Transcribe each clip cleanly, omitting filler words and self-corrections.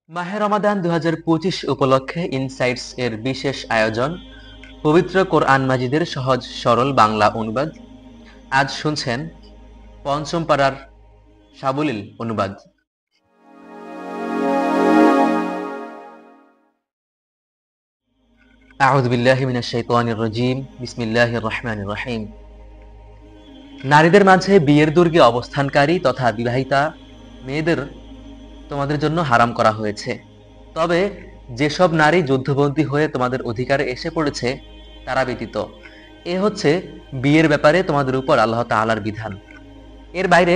মাহে রমাদান ২০২৫ উপলক্ষে ইনসাইটস এর বিশেষ আয়োজন, পবিত্র কোরআন মাজিদের সহজ সরল বাংলা অনুবাদ। আজ শুনছেন পঞ্চম পাড়ার সাবলীল অনুবাদ। আউযু বিল্লাহি মিনাশ শাইতানির রাজীম। বিসমিল্লাহির রহমানির রহিম। নারীদের মাঝে বিয়ের দুর্গে অবস্থানকারী তথা বিবাহিতা মেয়েদের তোমাদের জন্য হারাম করা হয়েছে। তবে যেসব নারী যুদ্ধবন্দী হয়ে তোমাদের অধিকারে এসে পড়েছে তারা ব্যতীত। এ হচ্ছে বিয়ের ব্যাপারে তোমাদের উপর আল্লাহ তাআলার বিধান। এর বাইরে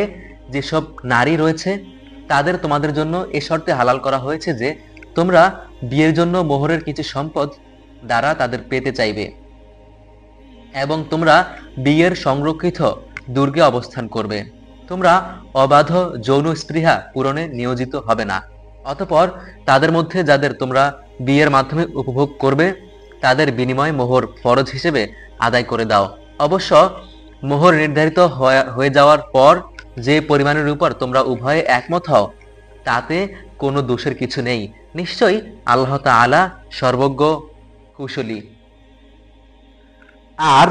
যেসব নারী রয়েছে তাদের তোমাদের জন্য এ শর্তে হালাল করা হয়েছে যে তোমরা বিয়ের জন্য মোহরের কিছু সম্পদ দ্বারা তাদের পেতে চাইবে এবং তোমরা বিয়ের সংরক্ষিত দুর্গে অবস্থান করবে। তোমরা অবাধ যৌন স্পৃহা পূরণে নিয়োজিত হবে না। অতঃপর তাদের মধ্যে যাদের তোমরা বিয়ের মাধ্যমে উপভোগ করবে তাদের বিনিময়ে মোহর ফরজ হিসেবে আদায় করে দাও। অবশ্য মোহর নির্ধারিত হয়ে যাওয়ার পর যে পরিমাণের উপর তোমরা উভয়ে একমত হও তাতে কোনো দোষের কিছু নেই। নিশ্চয়ই আল্লাহ তাআলা সর্বজ্ঞ কুশলী। আর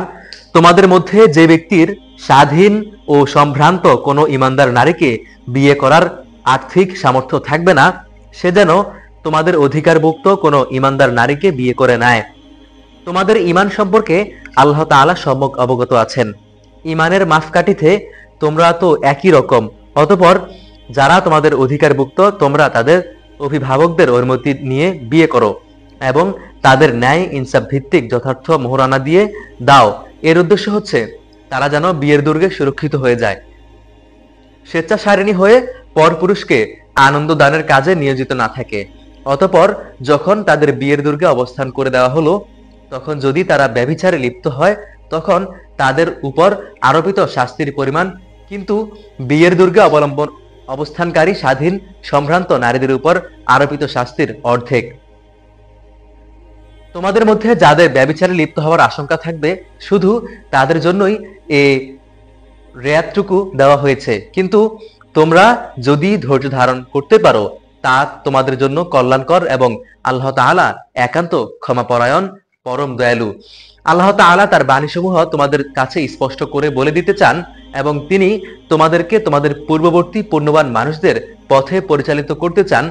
তোমাদের মধ্যে যে ব্যক্তির স্বাধীন ও সম্ভ্রান্ত কোনো ঈমানদার নারীকে বিয়ে করার আর্থিক সামর্থ্য থাকবে না, সে যেন তোমাদের অধিকারভুক্ত কোনো ঈমানদার নারীকে বিয়ে করে নেয়। তোমাদের ঈমান সম্পর্কে আল্লাহ তাআলা সম্যক অবগত আছেন। ঈমানের মাপকাঠিতে তোমরা তো একই রকম। অতঃপর যারা তোমাদের অধিকারভুক্ত তোমরা তাদের অভিভাবকদের অনুমতি নিয়ে বিয়ে করো এবং তাদের ন্যায় ইনসাফ ভিত্তিক যথার্থ মোহরানা দিয়ে দাও। এর উদ্দেশ্য হচ্ছে তারা যেন বিয়ের দুর্গে সুরক্ষিত হয়ে যায়, স্বেচ্ছাচারিণী হয়ে পরপুরুষকে আনন্দ দানের কাজে নিয়োজিত না থাকে। অতঃপর যখন তাদের বিয়ের দুর্গে অবস্থান করে দেওয়া হলো তখন যদি তারা ব্যভিচারে লিপ্ত হয় তখন তাদের উপর আরোপিত শাস্তির পরিমাণ কিন্তু বিয়ের দুর্গে অবস্থানকারী স্বাধীন সম্ভ্রান্ত নারীদের উপর আরোপিত শাস্তির অর্ধেক। তোমাদের মধ্যে যাদের ব্যভিচারে লিপ্ত হওয়ার আশঙ্কা থাকবে শুধু তাদের জন্যই এই রেয়াতটুকু দেওয়া হয়েছে, কিন্তু তোমরা যদি ধৈর্য ধারণ করতে পারো তা তোমাদের জন্য কল্যাণকর এবং আল্লাহ তাআলা একান্ত ক্ষমাপরায়ণ, পরম দয়ালু। আল্লাহ তাআলা তার বাণীসমূহ তোমাদের কাছে স্পষ্ট করে বলে দিতে চান এবং তিনি তোমাদেরকে তোমাদের পূর্ববর্তী পুণ্যবান মানুষদের পথে পরিচালিত করতে চান,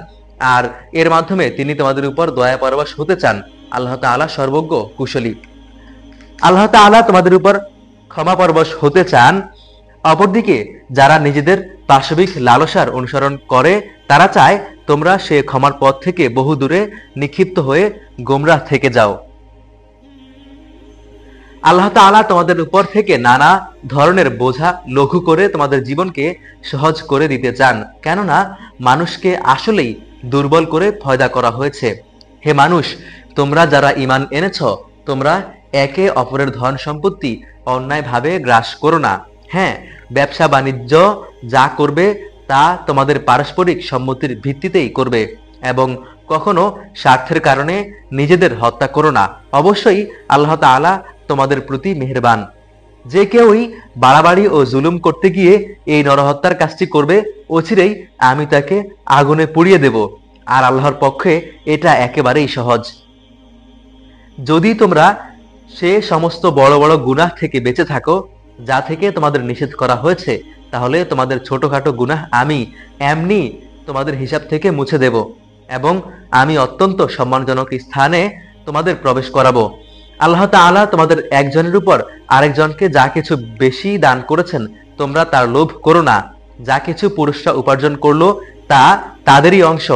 আর এর মাধ্যমে তিনি তোমাদের উপর দয়া পরবশ হতে চান। আল্লাহ তাআলা সর্বজ্ঞ কুশলী। আল্লাহ তাআলা তোমাদের উপর ক্ষমা পরবশ হতে চান। অপরদিকে যারা নিজেদের পাশবিক লালসার অনুসরণ করে তারা চায় তোমরা সে ক্ষমার পথ থেকে বহু দূরে নিক্ষিপ্ত হয়ে গোমরাহ থেকে যাও। আল্লাহ তাআলা তোমাদের উপর থেকে নানা ধরনের বোঝা লঘু করে তোমাদের জীবনকে সহজ করে দিতে চান, কেননা মানুষকে আসলেই দুর্বল করে পয়দা করা হয়েছে। হে মানুষ, তোমরা যারা ঈমান এনেছ তোমরা একে অপরের ধন সম্পত্তি অন্যায়ভাবে গ্রাস করো না। হ্যাঁ, ব্যবসা বাণিজ্য যা করবে তা তোমাদের পারস্পরিক সম্মতির ভিত্তিতেই করবে এবং কখনো স্বার্থের কারণে নিজেদের হত্যা করো না। অবশ্যই আল্লাহ তাআলা তোমাদের প্রতি মেহেরবান। যে কেউই বাড়াবাড়ি ও জুলুম করতে গিয়ে এই নরহত্যার কাজটি করবে অচিরেই আমি তাকে আগুনে পুড়িয়ে দেব, আর আল্লাহর পক্ষে এটা একেবারেই সহজ। যদি তোমরা সে সমস্ত বড় বড় গুনাহ থেকে বেঁচে থাকো যা থেকে তোমাদের নিষেধ করা হয়েছে তাহলে তোমাদের ছোটখাটো গুনাহ আমি এমনি তোমাদের হিসাব থেকে মুছে দেব এবং আমি অত্যন্ত সম্মানজনক স্থানে তোমাদের প্রবেশ করাবো। আল্লাহ তাআলা তোমাদের একজনের উপর আরেকজনকে যা কিছু বেশি দান করেছেন তোমরা তার লোভ করো না। যা কিছু পুরুষরা উপার্জন করলো তা তাদেরই অংশ,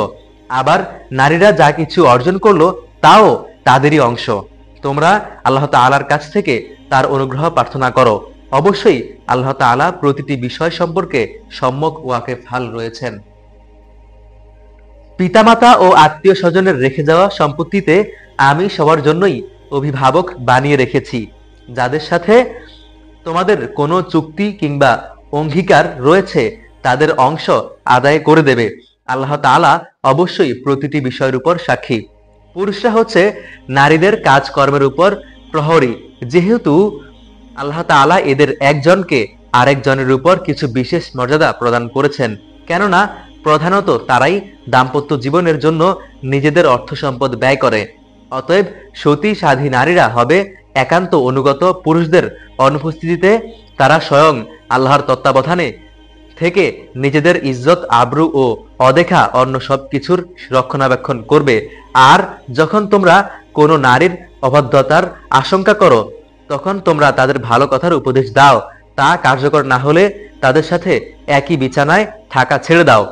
আবার নারীরা যা কিছু অর্জন করলো তাও তাদেরই অংশ। তোমরা আল্লাহ তাআলার কাছ থেকে তার অনুগ্রহ প্রার্থনা করো। অবশ্যই আল্লাহ তাআলা প্রতিটি বিষয় সম্পর্কে সম্যক ওয়াকিফাল রয়েছেন। পিতামাতা ও আত্মীয় স্বজনের রেখে যাওয়া সম্পত্তিতে আমি সবার জন্যই অভিভাবক বানিয়ে রেখেছি। যাদের সাথে তোমাদের কোনো চুক্তি কিংবা অঙ্গীকার রয়েছে তাদের অংশ আদায় করে দেবে। আল্লাহ তাআলা অবশ্যই প্রতিটি বিষয়ের উপর সাক্ষী। পুরুষরা হচ্ছে নারীদের কাজকর্মের উপর প্রহরী, যেহেতু আল্লাহ তাআলা এদের একজনকে আরেকজনের উপর কিছু বিশেষ মর্যাদা প্রদান করেছেন, কেননা প্রধানত তারাই দাম্পত্য জীবনের জন্য নিজেদের অর্থ সম্পদ ব্যয় করে। অতএব সতী সাধী নারীরা হবে একান্ত অনুগত পুরুষদের অনুপস্থিতিতে তারা স্বয়ং আল্লাহর তত্ত্বাবধানে থেকে নিজেদের ইজ্জত আবরু ও অদেখা অন্য সব কিছুর রক্ষণাবেক্ষণ করবে। আর যখন তোমরা কোনো নারীর অবাধ্যতার আশঙ্কা করো তখন তোমরা তাদের ভালো কথার উপদেশ দাও, তা কার্যকর না হলে তাদের সাথে একই বিছানায় থাকা ছেড়ে দাও।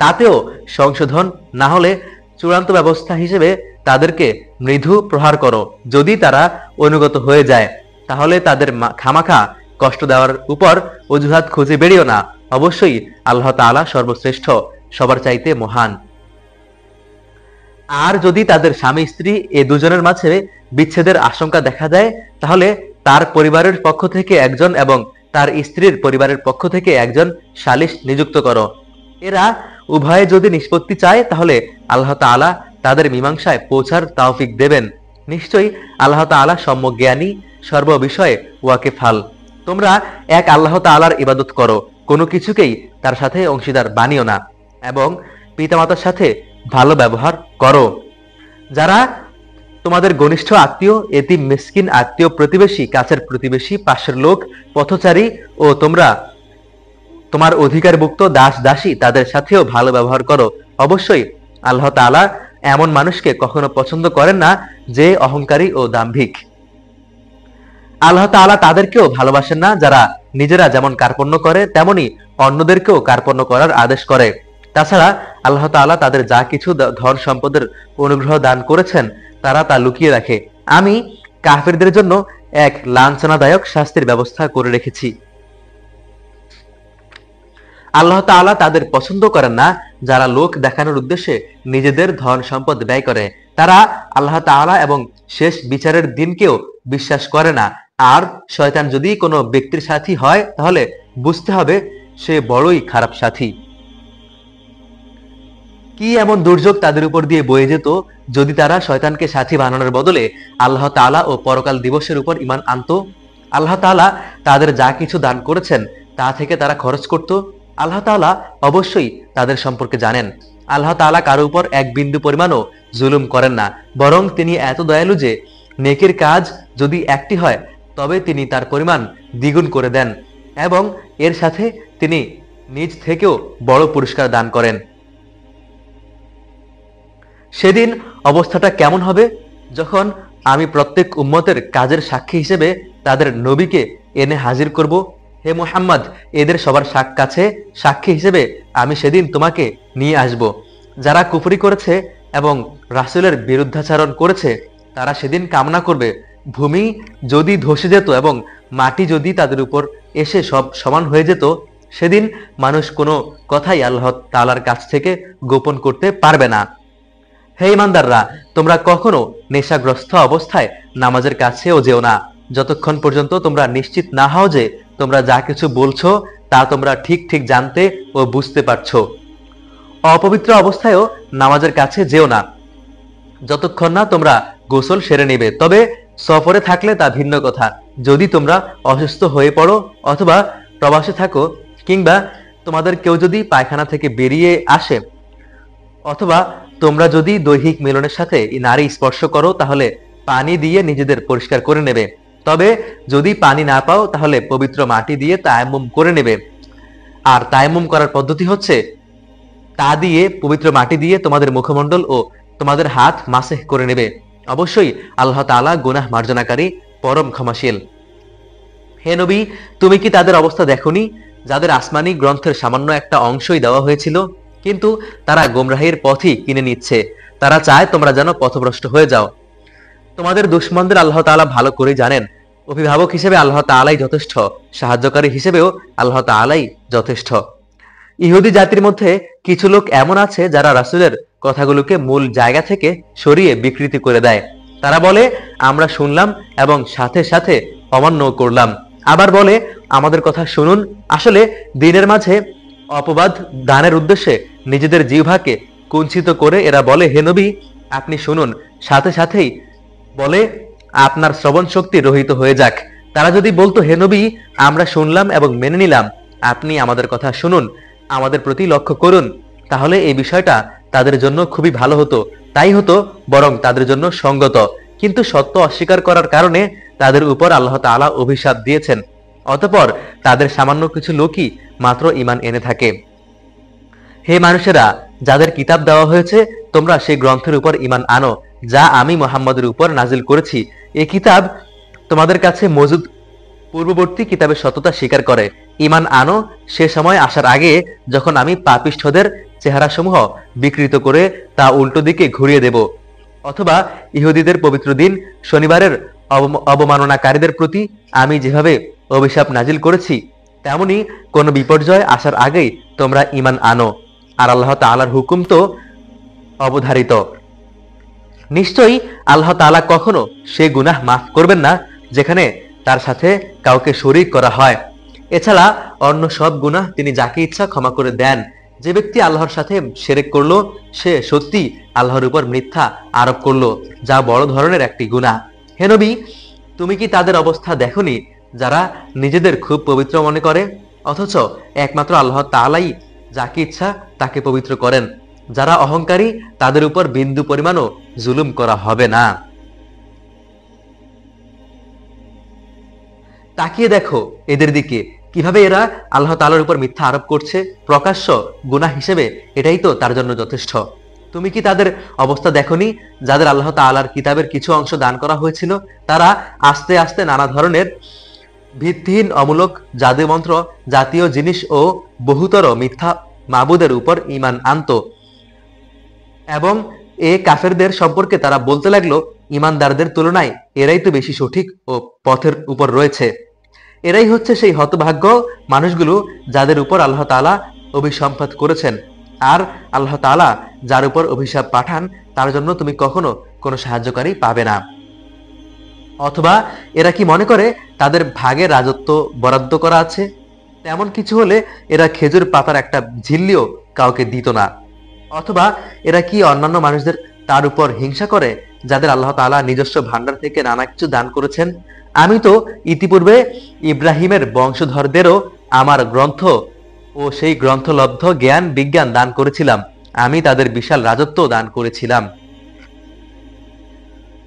তাতেও সংশোধন না হলে চূড়ান্ত ব্যবস্থা হিসেবে তাদেরকে মৃদু প্রহার করো। যদি তারা অনুগত হয়ে যায় তাহলে তাদের খামাখা কষ্ট দেওয়ার উপর অজুহাত খুঁজে বেরিও না। অবশ্যই আল্লাহ তাআলা সর্বশ্রেষ্ঠ, সবার চাইতে মহান। আর যদি তাদের স্বামী স্ত্রী এ দুজনের মাঝে বিচ্ছেদের আশঙ্কা দেখা দেয় তাহলে তার পরিবারের পক্ষ থেকে একজন এবং তার স্ত্রীর পরিবারের পক্ষ থেকে একজন সালিশ নিযুক্ত করো। এরা উভয়ে যদি নিষ্পত্তি চায় তাহলে আল্লাহ তাআলা তাদের মীমাংসায় পৌঁছার তৌফিক দেবেন। নিশ্চয়ই আল্লাহ তাআলা সম্যক জ্ঞানী, সর্ববিষয়ে ওয়াকিফাল। তোমরা এক আল্লাহ তাআলার ইবাদত করো, কোনো কিছুকেই তার সাথে অংশীদার বানিও না, এবং পিতামাতার সাথে ভালো ব্যবহার করো। যারা তোমাদের ঘনিষ্ঠ আত্মীয়, এতিম, মিসকিন, আত্মীয়, প্রতিবেশী, কাছের প্রতিবেশী, পাশের লোক, পথচারী ও তোমরা তোমার অধিকারভুক্ত দাস দাসী তাদের সাথেও ভালো ব্যবহার করো। অবশ্যই আল্লাহ তাআলা এমন মানুষকে কখনো পছন্দ করেন না যে অহংকারী ও দাম্ভিক। আল্লাহ তাআলা তাদেরকেও ভালোবাসেন না যারা নিজেরা যেমন কার্পণ্য করে তেমনি অন্যদেরকেও কার্পণ্য করার আদেশ করে। তাছাড়া আল্লাহ তাআলা তাদের যা কিছু ধন সম্পদের অনুগ্রহ দান করেছেন তারা তা লুকিয়ে রাখে। আমি কাফিরদের জন্য এক লাঞ্ছনাদায়ক শাস্তির ব্যবস্থা করে রেখেছি। আল্লাহ তাআলা তাদের পছন্দ করেন না যারা লোক দেখানোর উদ্দেশ্যে নিজেদের ধন সম্পদ ব্যয় করে। তারা আল্লাহ তাআলা এবং শেষ বিচারের দিনকেও বিশ্বাস করে না। আর শয়তান যদি কোনো ব্যক্তির সাথী হয় তাহলে বুঝতে হবে সে বড়ই খারাপ সাথী। কি এমন দুর্যোগ তাদের উপর দিয়ে বয়ে যেত যদি তারা শয়তানকে সাথী বানানোর বদলে আল্লাহ তাআলা ও পরকাল দিবসের উপর ঈমান আনত। আল্লাহ তাআলা তাদের যা কিছু দান করেছেন তা থেকে তারা খরচ করত। আল্লাহ তাআলা অবশ্যই তাদের সম্পর্কে জানেন। আল্লাহ তাআলা কারো উপর এক বিন্দু পরিমাণও জুলুম করেন না, বরং তিনি এত দয়ালু যে নেকির কাজ যদি একটি হয় তবে তিনি তার পরিমাণ দ্বিগুণ করে দেন এবং এর সাথে তিনি নিজ থেকেও বড় পুরস্কার দান করেন। সেদিন অবস্থাটা কেমন হবে যখন আমি প্রত্যেক উম্মতের কাজের সাক্ষী হিসেবে তাদের নবীকে এনে হাজির করব। হে মুহাম্মদ, এদের সবার কাছে সাক্ষী হিসেবে আমি সেদিন তোমাকে নিয়ে আসব। যারা কুফরি করেছে এবং রাসূলের বিরুদ্ধাচরণ করেছে তারা সেদিন কামনা করবে ভূমি যদি ধসে যেত এবং মাটি যদি তাদের উপর এসে সব সমান হয়ে যেত। সেদিন মানুষ কোনো কথাই আল্লাহ তাআলার কাছ থেকে গোপন করতে পারবে না। হে ঈমানদাররা, তোমরা কখনো নেশাগ্রস্ত অবস্থায় নামাজের কাছেও যেও না যতক্ষণ পর্যন্ত তোমরা নিশ্চিত না হও যে তোমরা যা কিছু বলছো তা তোমরা ঠিক ঠিক জানতে ও বুঝতে পারছো। অপবিত্র অবস্থায়ও নামাজের কাছে যেও না যতক্ষণ না তোমরা গোসল সেরে নেবে। তবে সফরে থাকলে তা ভিন্ন কথা। যদি তোমরা অসুস্থ হয়ে পড়ো অথবা প্রবাসে থাকো কিংবা তোমাদের কেউ যদি পায়খানা থেকে বেরিয়ে আসে অথবা তোমরা যদি দৈহিক মিলনের সাথে নারী স্পর্শ করো তাহলে পানি দিয়ে নিজেদের পরিষ্কার করে নেবে। তবে যদি পানি না পাও তাহলে পবিত্র মাটি দিয়ে তায়াম্মুম করে নেবে। আর তায়াম্মুম করার পদ্ধতি হচ্ছে তা দিয়ে পবিত্র মাটি দিয়ে তোমাদের মুখমণ্ডল ও তোমাদের হাত মাসেহ করে নেবে। অবশ্যই আল্লাহ তাআলা গুনাহ মার্জনাকারী, পরম ক্ষমাশীল। হে নবী, তুমি কি তাদের অবস্থা দেখোনি যাদের আসমানি গ্রন্থের সামান্য একটা অংশই দেওয়া হয়েছিল, কিন্তু তারা গোমরাহির পথই কিনে নিচ্ছে। তারা চায় তোমরা যেন পথভ্রষ্ট হয়ে যাও। তোমাদের দুশমনদের আল্লাহ তাআলা ভালো করে জানেন। অভিভাবক হিসেবে আল্লাহ তাআলাই যথেষ্ট, সাহায্যকারী হিসেবেও আল্লাহ তাআলাই যথেষ্ট। ইহুদি জাতির মধ্যে কিছু লোক এমন আছে যারা রাসূলের কথাগুলোকে মূল জায়গা থেকে সরিয়ে বিকৃতি করে দেয়। তারা বলে আমরা শুনলাম এবং সাথে সাথে অমান্য করলাম। আবার বলে আমাদের কথা শুনুন। আসলে দিনের মাঝে অপবাদ দানের উদ্দেশ্যে নিজেদের জিহ্বাকে কুঞ্চিত করে এরা বলে হে নবী আপনি শুনুন, সাথে সাথেই বলে আপনার শ্রবণ শক্তি রহিত হয়ে যাক। তারা যদি বলতো হে নবী আমরা শুনলাম এবং মেনে নিলাম, আপনি আমাদের কথা শুনুন, আমাদের প্রতি লক্ষ্য করুন, তাহলে এই বিষয়টা তাদের জন্য খুবই ভালো হতো, তাই হতো বরং তাদের জন্য সঙ্গত। কিন্তু সত্য অস্বীকার করার কারণে তাদের উপর আল্লাহ তাআলা অভিশাপ দিয়েছেন। অতঃপর তাদের সামান্য কিছু লোকই মাত্র ঈমান এনে থাকে। হে মানুষেরা, যাদের কিতাব দেওয়া হয়েছে তোমরা সেই গ্রন্থের উপর ঈমান আনো যা আমি মুহাম্মদের উপর নাজিল করেছি। এই কিতাব তোমাদের কাছে মজুদ পূর্ববর্তী কিতাবের সত্যতা স্বীকার করে। ঈমান আনো সে সময় আসার আগে যখন আমি পাপিষ্ঠদের চেহারাসমূহ বিকৃত করে তা উল্টো দিকে ঘুরিয়ে দেব, অথবা ইহুদিদের পবিত্র দিন শনিবারের অবমাননাকারীদের প্রতি আমি যেভাবে অভিশাপ নাজিল করেছি তেমনি কোন বিপর্যয় আসার আগেই তোমরা ঈমান আনো। আর আল্লাহ তাআলার হুকুম তো অবধারিত। নিশ্চয়ই আল্লাহ তাআলা কখনো সে গুনাহ মাফ করবেন না যেখানে তার সাথে কাউকে শরীক করা হয়। এছাড়া অন্য সব গুনাহ তিনি যাকে ইচ্ছা ক্ষমা করে দেন। যে ব্যক্তি আল্লাহর সাথে শিরক করলো সে সত্যি আল্লাহর উপর মিথ্যা আরোপ করলো, যা বড় ধরনের একটি গুনাহ। হে নবী, তুমি কি তাদের অবস্থা দেখোনি যারা নিজেদের খুব পবিত্র মনে করে, অথচ একমাত্র আল্লাহ তাআলাই যাকে ইচ্ছা তাকে পবিত্র করেন। যারা অহংকারী তাদের উপর বিন্দু পরিমাণও জুলুম করা হবে না। তাকিয়ে দেখো এদের দিকে, কিভাবে এরা আল্লাহ তাআলার উপর মিথ্যা আরোপ করছে। প্রকাশ্য গুনাহ হিসেবে এটাই তো তার জন্য যথেষ্ট। তুমি কি তাদের অবস্থা দেখোনি যাদের আল্লাহ তাআলার কিতাবের কিছু অংশ দান করা হয়েছিল? তারা আস্তে আস্তে নানা ধরনের ভিত্তিহীন অমূলক জাদুমন্ত্র জাতীয় জিনিস ও বহুতর মিথ্যা মাবুদের উপর ঈমান আনত, এবং এ কাফেরদের সম্পর্কে তারা বলতে লাগলো, ঈমানদারদের তুলনায় এরাই তো বেশি সঠিক ও পথের উপর রয়েছে। এরাই হচ্ছে সেই হতভাগ্য মানুষগুলো যাদের উপর আল্লাহ তাআলা অভিসম্পাত করেছেন। আর আল্লাহ তাআলা যার উপর অভিশাপ পাঠান তার জন্য তুমি কখনো কোনো সাহায্যকারী পাবে না। অথবা এরা কি মনে করে তাদের ভাগে রাজত্ব বরাদ্দ করা আছে? তেমন কিছু হলে এরা খেজুর পাতার একটা ঝিল্লিও কাউকে দিত না। অথবা এরা কি অন্যান্য মানুষদের তার উপর হিংসা করে যাদের আল্লাহ তাআলা নিজস্ব ভান্ডার থেকে নানা কিছু দান করেছেন? আমি তো ইতিপূর্বে ইব্রাহিমের বংশধরদেরও আমার গ্রন্থ ও সেই গ্রন্থলব্ধ জ্ঞান বিজ্ঞান দান করেছিলাম। আমি তাদের বিশাল রাজত্ব দান করেছিলাম।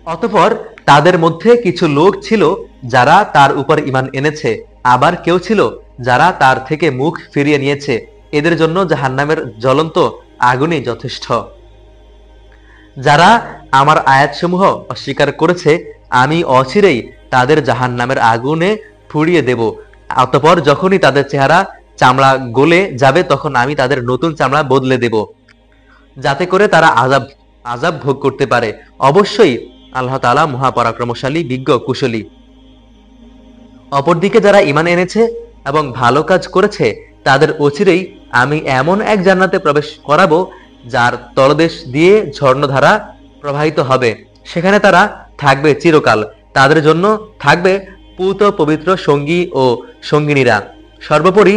অতঃপর তাদের মধ্যে কিছু লোক ছিল যারা তার উপর ঈমান এনেছে, আবার কেউ ছিল যারা তার থেকে মুখ ফিরিয়ে নিয়েছে। এদের জন্য জাহান্নামের জ্বলন্ত আগুনই যথেষ্ট। যারা আমার আয়াতসমূহ অস্বীকার করেছে আমি অচিরেই তাদের জাহান্নামের আগুনে পুড়িয়ে দেব। অতঃপর যখনই তাদের চেহারা চামড়া গলে যাবে তখন আমি তাদের নতুন চামড়া বদলে দেব, যাতে করে তারা আযাব ভোগ করতে পারে। অবশ্যই আল্লাহ তাআলা মহাপরাক্রমশালী, বিজ্ঞ, কুশলী। অপরদিকে যারা ঈমান এনেছে এবং ভালো কাজ করেছে তাদের অচিরেই আমি এমন এক জান্নাতে প্রবেশ করাবো যার তলদেশ দিয়ে ঝর্ণাধারা প্রবাহিত হবে। সেখানে তারা থাকবে চিরকাল। তাদের জন্য থাকবে পূত পবিত্র সঙ্গী ও সঙ্গিনীরা। সর্বোপরি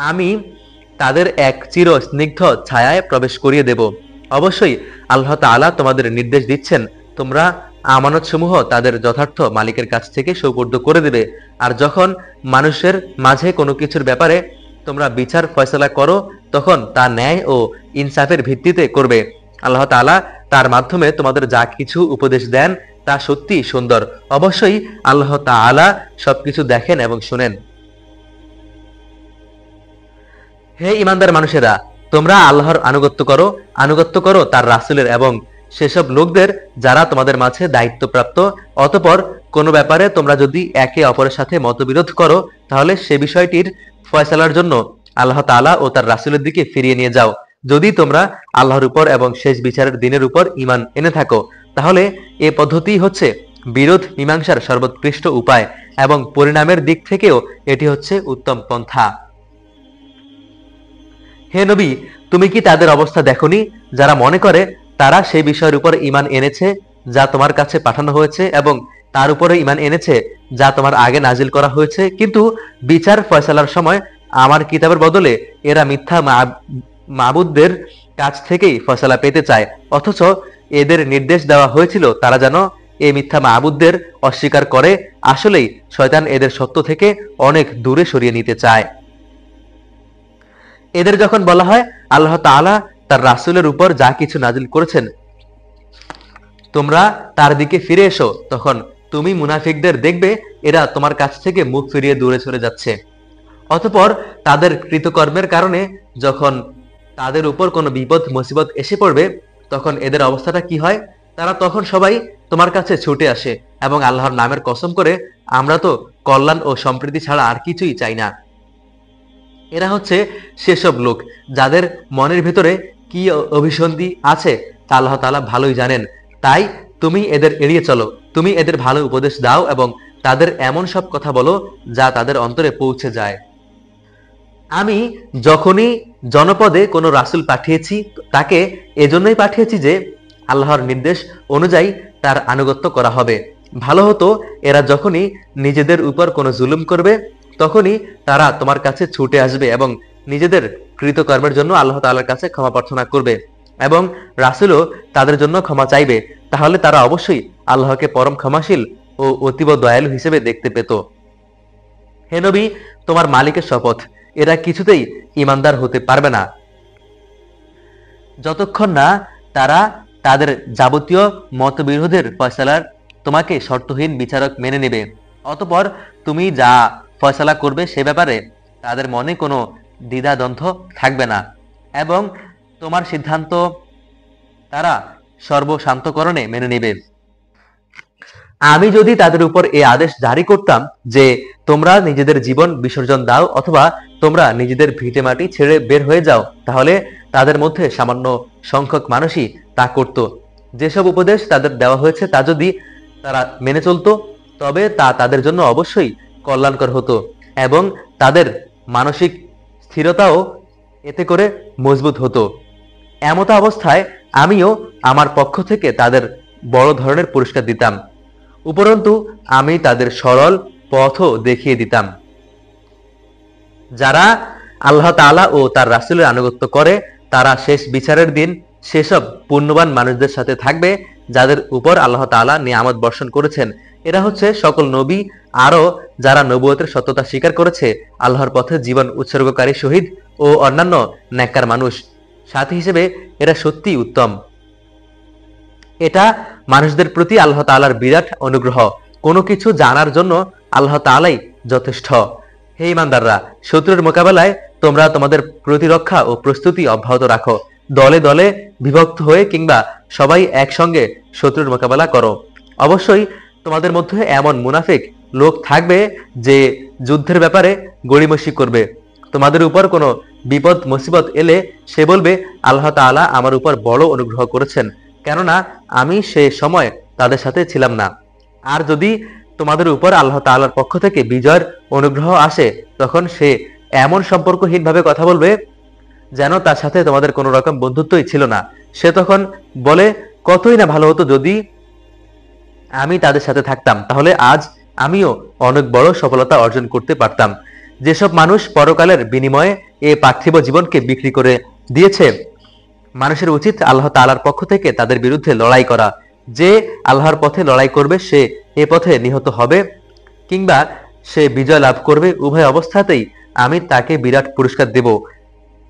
আমি তাদের এক চির স্নিগ্ধ ছায়ায় প্রবেশ করিয়ে দেব। অবশ্যই আল্লাহ তাআলা তোমাদের নির্দেশ দিচ্ছেন, তোমরা আমানতসমূহ তাদের যথার্থ মালিকের কাছ থেকে সুপর্দ করে দেবে। আর যখন মানুষের মাঝে কোনো কিছুর ব্যাপারে তোমরা বিচার ফয়সালা করো তখন তা ন্যায় ও ইনসাফের ভিত্তিতে করবে। আল্লাহ তাআলা তার মাধ্যমে তোমাদের যা কিছু উপদেশ দেন তা সত্যি সুন্দর। অবশ্যই আল্লাহ তাআলা সবকিছু দেখেন এবং শুনেন। হে ঈমানদার মানুষেরা, তোমরা আল্লাহর আনুগত্য করো তার রাসূলের এবং সেসব লোকদের যারা তোমাদের মাঝে দায়িত্বপ্রাপ্ত। অতঃপর কোনো ব্যাপারে তোমরা যদি একে অপরের সাথে মতবিরোধ করো তাহলে সে বিষয়টির ফয়সালার জন্য আল্লাহ তাআলা ও তার রাসূলের দিকে ফিরিয়ে নিয়ে যাও। যদি তোমরা আল্লাহর উপর এবং শেষ বিচারের দিনের উপর ঈমান এনে থাকো তাহলে এ পদ্ধতি হচ্ছে বিরোধ মীমাংসার সর্বোৎকৃষ্ট উপায় এবং পরিণামের দিক থেকেও এটি হচ্ছে উত্তম পন্থা। হে নবী, তুমি কি তাদের অবস্থা দেখোনি যারা মনে করে তারা সেই বিষয়ের উপর ঈমান এনেছে যা তোমার কাছে পাঠানো হয়েছে এবং তার উপরে ঈমান এনেছে যা তোমার আগে নাজিল করা হয়েছে, কিন্তু বিচার ফয়সালার সময় আমার কিতাবের বদলে এরা মিথ্যা মাবুদদের কাছ থেকেই ফয়সালা পেতে চায়। অথচ এদের নির্দেশ দেওয়া হয়েছিল তারা যেন এই মিথ্যা মাবুদদের অস্বীকার করে। আসলেই শয়তান এদের সত্য থেকে অনেক দূরে সরিয়ে নিতে চায়। এদের যখন বলা হয় আল্লাহ তাআলা তার রাসূলের উপর যা কিছু নাজিল করেছেন তোমরা তার দিকে ফিরে এসো, তখন তুমি মুনাফিকদের দেখবে এরা তোমার কাছ থেকে মুখ ফিরিয়ে দূরে সরে যাচ্ছে। অতঃপর তাদের কৃতকর্মের কারণে যখন তাদের উপর কোনো বিপদ মুসিবত এসে পড়বে তখন এদের অবস্থাটা কি হয়? তারা তখন সবাই তোমার কাছে ছুটে আসে এবং আল্লাহর নামের কসম করে আমরা তো কল্যাণ ও সম্প্রীতি ছাড়া আর কিছুই চাই না। এরা হচ্ছে সেসব লোক যাদের মনের ভিতরে কি অভিসন্ধি আছে তা আল্লাহ তাআলা ভালোই জানেন। তাই তুমি এদের এড়িয়ে চলো, তুমি এদের ভালো উপদেশ দাও এবং তাদের এমন সব কথা বলো যা তাদের অন্তরে পৌঁছে যায়। আমি যখনই জনপদে কোনো রাসূল পাঠিয়েছি তাকে এজন্যই পাঠিয়েছি যে আল্লাহর নির্দেশ অনুযায়ী তার আনুগত্য করা হবে। ভালো হতো এরা যখনই নিজেদের উপর কোনো জুলুম করবে তখনই তারা তোমার কাছে ছুটে আসবে এবং নিজেদের কৃতকর্মের জন্য আল্লাহ তাআলার কাছে ক্ষমা প্রার্থনা করবে এবং রাসূলও তাদের জন্য ক্ষমা চাইবে। তাহলে তারা অবশ্যই আল্লাহকে পরম ক্ষমাশীল ও অতীব দয়ালু হিসেবে দেখতে পেত। হে নবী, তোমার মালিকের শপথ, এরা কিছুতেই ঈমানদার হতে পারবে না যতক্ষণ না তারা তাদের যাবতীয় মতবিরোধের ফয়সালার তোমাকে শর্তহীন বিচারক মেনে নেবে। অতঃপর তুমি যা ফয়সালা করবে সে ব্যাপারে তাদের মনে কোনো দ্বিধাদ্বন্দ্ব থাকবে না এবং তোমার সিদ্ধান্ত তারা সর্বশান্তকরণে মেনে নেবে। আমি যদি তাদের উপর এই আদেশ জারি করতাম যে তোমরা নিজেদের জীবন বিসর্জন দাও অথবা তোমরা নিজেদের ভিটেমাটি ছেড়ে বের হয়ে যাও, তাহলে তাদের মধ্যে সামান্য সংখ্যক মানুষই তা করত। যেসব উপদেশ তাদের দেওয়া হয়েছে তা যদি তারা মেনে চলত তবে তা তাদের জন্য অবশ্যই কল্যাণকর হতো এবং তাদের মানসিক স্থিরতাও এতে করে মজবুত হতো। এমত অবস্থায় আমিও আমার পক্ষ থেকে তাদের বড় ধরনের পুরস্কার দিতাম, উপরন্তু আমি তাদের সরল পথও দেখিয়ে দিতাম। যারা আল্লাহ তাআলা ও তার রাসূলের আনুগত্য করে তারা শেষ বিচারের দিন সেসব পুণ্যবান মানুষদের সাথে থাকবে যাদের উপর আল্লাহ তাআলা নিয়ামত বর্ষণ করেছেন। এরা হচ্ছে সকল নবী আরো যারা নবুয়তের সত্যতা স্বীকার করেছে, আল্লাহর পথে জীবন উৎসর্গকারী শহীদ ও অন্যান্য নেককার মানুষ। সাথী হিসেবে এরা সত্যিই উত্তম। এটা মানুষদের প্রতি আল্লাহ তাআলার বিরাট অনুগ্রহ। কোনো কিছু জানার জন্য আল্লাহ তাআলাই যথেষ্ট। হে ঈমানদাররা, শত্রুর মোকাবেলায় তোমরা তোমাদের প্রতিরক্ষা ও প্রস্তুতি অব্যাহত রাখো। দলে দলে বিভক্ত হয়ে কিংবা সবাই একসঙ্গে শত্রুর মোকাবেলা করো। অবশ্যই তোমাদের মধ্যে এমন মুনাফিক লোক থাকবে যে যুদ্ধের ব্যাপারে গড়িমসি করবে। তোমাদের উপর কোনো বিপদ মুসিবত এলে সে বলবে আল্লাহ তাআলা আমার উপর বড় অনুগ্রহ করেছেন, কেননা আমি সে সময় তাদের সাথে ছিলাম না। আর যদি তোমাদের উপর আল্লাহ তাআলার পক্ষ থেকে বিজয়ের অনুগ্রহ আসে তখন সে এমন সম্পর্কহীনভাবে কথা বলবে যেন তার সাথে তোমাদের কোনো রকম বন্ধুত্বই ছিল না। সে তখন বলে কতই না ভালো হতো যদি আমি তাদের সাথে থাকতাম, তাহলে আজ আমিও অনেক বড় সফলতা অর্জন করতে পারতাম। যেসব মানুষ পরকালের বিনিময়ে এ পার্থিব জীবনকে বিক্রি করে দিয়েছে, মানুষের উচিত আল্লাহ তাআলার পক্ষ থেকে তাদের বিরুদ্ধে লড়াই করা। যে আল্লাহর পথে লড়াই করবে সে এ পথে নিহত হবে কিংবা সে বিজয় লাভ করবে, উভয় অবস্থাতেই আমি তাকে বিরাট পুরস্কার দেব।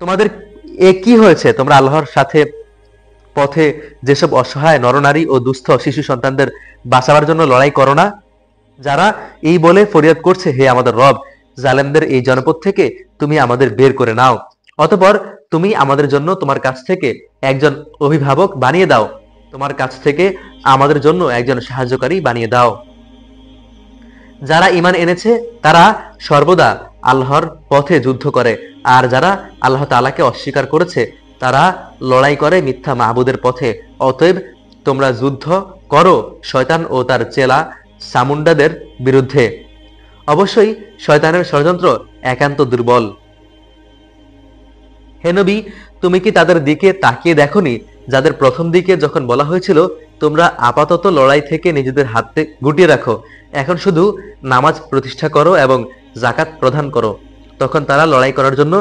তোমাদের এ কি হয়েছে? তোমরা আল্লাহর সাথে পথে যেসব অসহায় নরনারী ও দুস্থ শিশু সন্তানদের বাঁচাবার জন্য লড়াই করো না? যারা এই বলে ফরিয়াদ করছে, হে আমাদের রব, জালেমদের এই জনপদ থেকে তুমি আমাদের বের করে নাও। অতঃপর তুমি আমাদের জন্য তোমার কাছ থেকে একজন অভিভাবক বানিয়ে দাও, তোমার কাছ থেকে আমাদের জন্য একজন সাহায্যকারী বানিয়ে দাও। যারা ঈমান এনেছে তারা সর্বদা আল্লাহর পথে যুদ্ধ করে, আর যারা আল্লাহ তাআলাকে অস্বীকার করেছে তারা লড়াই করে মিথ্যা মাহবুদের পথে। অতএব তোমরা যুদ্ধ করো শয়তান ও তার চেলা সামুন্ডাদের বিরুদ্ধে। অবশ্যই শয়তানের ষড়যন্ত্র একান্ত দুর্বল। হে নবী, তুমি কি তাদের দিকে তাকিয়ে দেখোনি যাদের প্রথম দিকে যখন বলা হয়েছিল তোমরা আপাতত লড়াই থেকে নিজেদের হাতে গুটিয়ে রাখো, এখন শুধু নামাজ প্রতিষ্ঠা করো এবং যাকাত প্রদান করো। তখন তারা লড়াই করার জন্য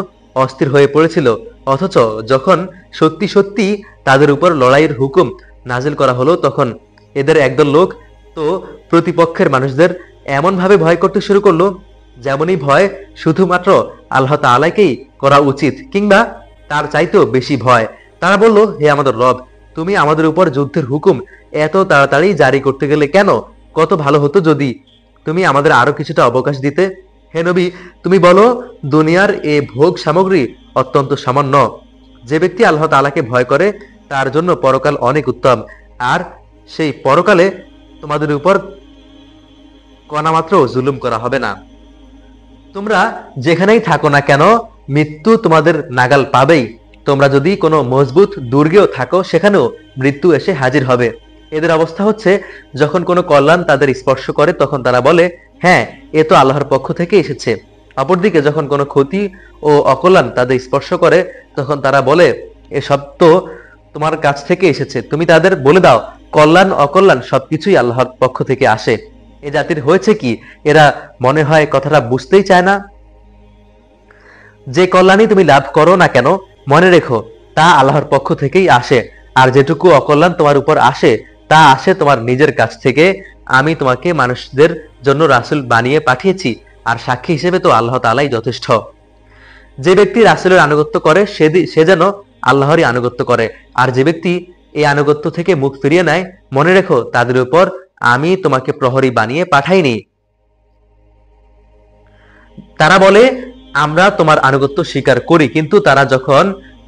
অস্থির হয়ে পড়েছিল, অথচ যখন সত্যি সত্যি তাদের উপর লড়াইয়ের হুকুম নাজিল করা হলো তখন এদের একদল লোক তো প্রতিপক্ষের মানুষদের এমন ভাবে ভয় করতে শুরু করলো যেমনই ভয় শুধুমাত্র আল্লাহ তাআলাকেই করা উচিত কিংবা তার চাইতেও বেশি ভয়। তারা বলল, হে আমাদের রব, তুমি আমাদের উপর যুদ্ধের হুকুম এত তাড়াতাড়ি জারি করতে গেলে কেন? কত ভালো হতো যদি তুমি আমাদের আরো কিছুটা অবকাশ দিতে। হে নবী, তুমি বলো, দুনিয়ার এ ভোগ সামগ্রী অত্যন্ত সামান্য। যে ব্যক্তি আল্লাহ তাআলাকে ভয় করে তার জন্য পরকাল অনেক উত্তম, আর সেই পরকালে তোমাদের উপর কণামাত্র জুলুম করা হবে না। তোমরা যেখানেই থাকো না কেন, মৃত্যু তোমাদের নাগাল পাবেই। তোমরা যদি কোনো মজবুত দুর্গেও থাকো, সেখানেও মৃত্যু এসে হাজির হবে। এদের অবস্থা হচ্ছে, যখন কোনো কল্যাণ তাদের স্পর্শ করে তখন তারা বলে, হ্যাঁ, এ তো আল্লাহর পক্ষ থেকে এসেছে। অপরদিকে যখন কোনো ক্ষতি ও অকল্যাণ তাদের স্পর্শ করে তখন তারা বলে, এসব তো তোমার কাছ থেকে এসেছে। তুমি তাদের বলে দাও, কল্যাণ অকল্যাণ সবকিছুই আল্লাহর পক্ষ থেকে আসে। এ জাতির হয়েছে কি, এরা মনে হয় কথাটা বুঝতেই চায় না। যে কল্যাণই তুমি লাভ করো না কেন, মনে রেখো তা আল্লাহর পক্ষ থেকেই আসে, আর যেটুকু অকল্যাণ তোমার উপর আসে তা আসে তোমার নিজের কাছ থেকে। আমি তোমাকে মানুষদের জন্য রাসূল বানিয়ে পাঠিয়েছি, আর সাক্ষী হিসেবে তো আল্লাহ তাআলাই যথেষ্ট। যে ব্যক্তি রাসূলের আনুগত্য করে সে যেন আল্লাহরই আনুগত্য করে, আর যে ব্যক্তি এই আনুগত্য থেকে মুখ ফিরিয়ে নেয়, মনে রেখো তাদের উপর আমি তোমাকে প্রহরী বানিয়ে পাঠাইনি। তারা বলে, আমরা তোমার আনুগত্য স্বীকার করি, কিন্তু তারা যখন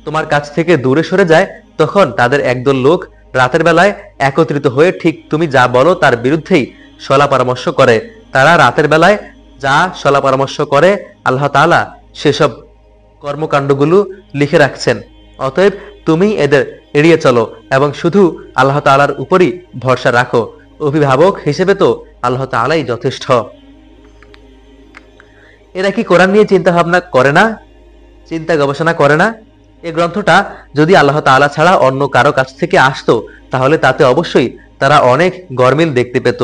তোমার কাছ থেকে দূরে সরে যায় তখন তাদের একদল লোক রাতের বেলায় একত্রিত হয়ে ঠিক তুমি যা বলো তার বিরুদ্ধেই সলা পরামর্শ করে। তারা রাতের বেলায় যা সলা পরামর্শ করে আল্লাহ তাআলা সেসব কর্মকাণ্ডগুলো লিখে রাখছেন। অতএব তুমি এদের এড়িয়ে চলো এবং শুধু আল্লাহ তাআলার উপরই ভরসা রাখো। অভিভাবক হিসেবে তো আল্লাহ তাআলাই যথেষ্ট। এরা কি কোরআন নিয়ে চিন্তা ভাবনা করে না, চিন্তা গবেষণা করে না? এই গ্রন্থটা যদি আল্লাহ তাআলা ছাড়া অন্য কারো কাছ থেকে আসতো তাহলে তাতে অবশ্যই তারা অনেক গরমিল দেখতে পেত।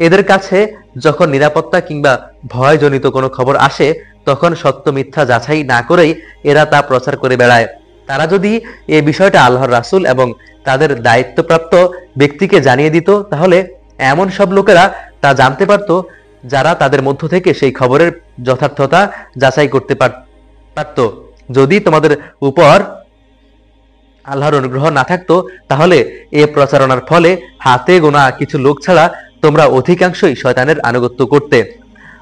এদের কাছে যখন নিরাপত্তা কিংবা ভয়জনিত কোনো খবর আসে তখন সত্য মিথ্যা যাচাই না করেই এরা তা প্রচার করে বেড়ায়। তারা যদি এই বিষয়টা আল্লাহর রাসূল এবং তাদের দায়িত্বপ্রাপ্ত ব্যক্তিকে জানিয়ে দিত তাহলে এমন সব লোকেরা তা জানতে পারত যারা তাদের মধ্য থেকে সেই খবরের যথার্থতা যাচাই করতে পারত। যদি তোমাদের উপর আল্লাহর অনুগ্রহ না থাকতো তাহলে এ প্রচারণার ফলে হাতে গোনা কিছু লোক ছাড়া তোমরা অধিকাংশই শয়তানের আনুগত্য করতে।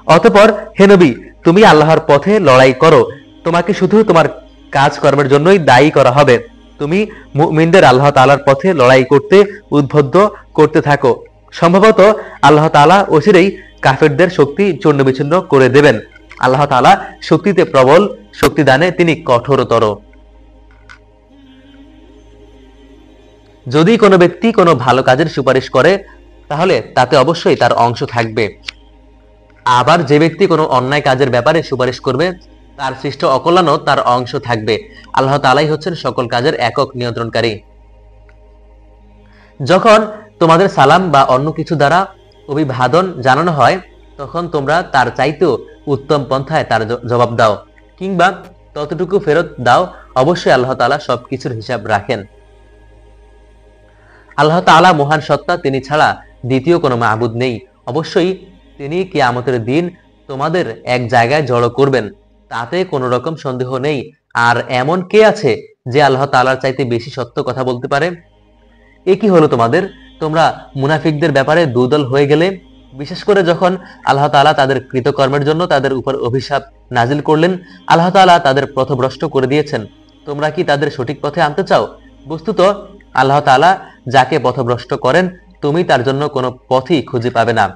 অতঃপর হে নবী, তুমি আল্লাহর পথে লড়াই করো, তোমাকে শুধু তোমার কাজকর্মের জন্যই দায়ী করা হবে। তুমি মুমিনদের আল্লাহ তাআলার পথে লড়াই করতে উদ্বুদ্ধ করতে থাকো। সম্ভবত আল্লাহ তাআলা অচিরেই কাফেরদের শক্তি চূর্ণ বিচ্ছিন্ন করে দেবেন। আল্লাহ তাআলা শক্তিতে প্রবল, শক্তিদানে তিনি কঠোরতর। যদি কোনো ব্যক্তি কোনো ভালো কাজের সুপারিশ করে তাহলে তাতে অবশ্যই তার অংশ থাকবে। আবার যে ব্যক্তি কোনো অন্যায় কাজের ব্যাপারে সুপারিশ করবে তার সৃষ্ট অকল্যাণও তার অংশ থাকবে। আল্লাহ তাআলাই হচ্ছেন সকল কাজের একক নিয়ন্ত্রণকারী। যখন তোমাদের সালাম বা অন্য কিছু দ্বারা অভিবাদন জানানো হয় তখন তোমরা তার চাইতেও উত্তম পন্থায় তার জবাব দাও কিংবা ততটুকু ফেরত দাও। অবশ্যই আল্লাহ তাআলা সবকিছুর হিসাব রাখেন। আল্লাহ তাআলা মহান সত্তা, তিনি ছাড়া দ্বিতীয় কোনো মাবুদ নেই। অবশ্যই তিনি কিয়ামতের দিন তোমাদের এক জায়গায় জড়ো করবেন, তাতে কোনো রকম সন্দেহ নেই। আর এমন কে আছে যে আল্লাহ তাআলার চাইতে বেশি সত্য কথা বলতে পারে? এ কি হলো তোমাদের? তোমরা মুনাফিকদের ব্যাপারে দুদল হয়ে গেলে। বিশেষ করে যখন আল্লাহ তাআলা তাদের কৃতকর্মের জন্য তাদের উপর অভিশাপ নাজিল করলেন, আল্লাহ তাআলা তাদের পথভ্রষ্ট করে দিয়েছেন। তোমরা কি তাদের সঠিক পথে আনতে চাও? বস্তুত আল্লাহ তাআলা যাকে পথভ্রষ্ট করেন তুমি তার জন্য কোনো পথই খুঁজে পাবে না।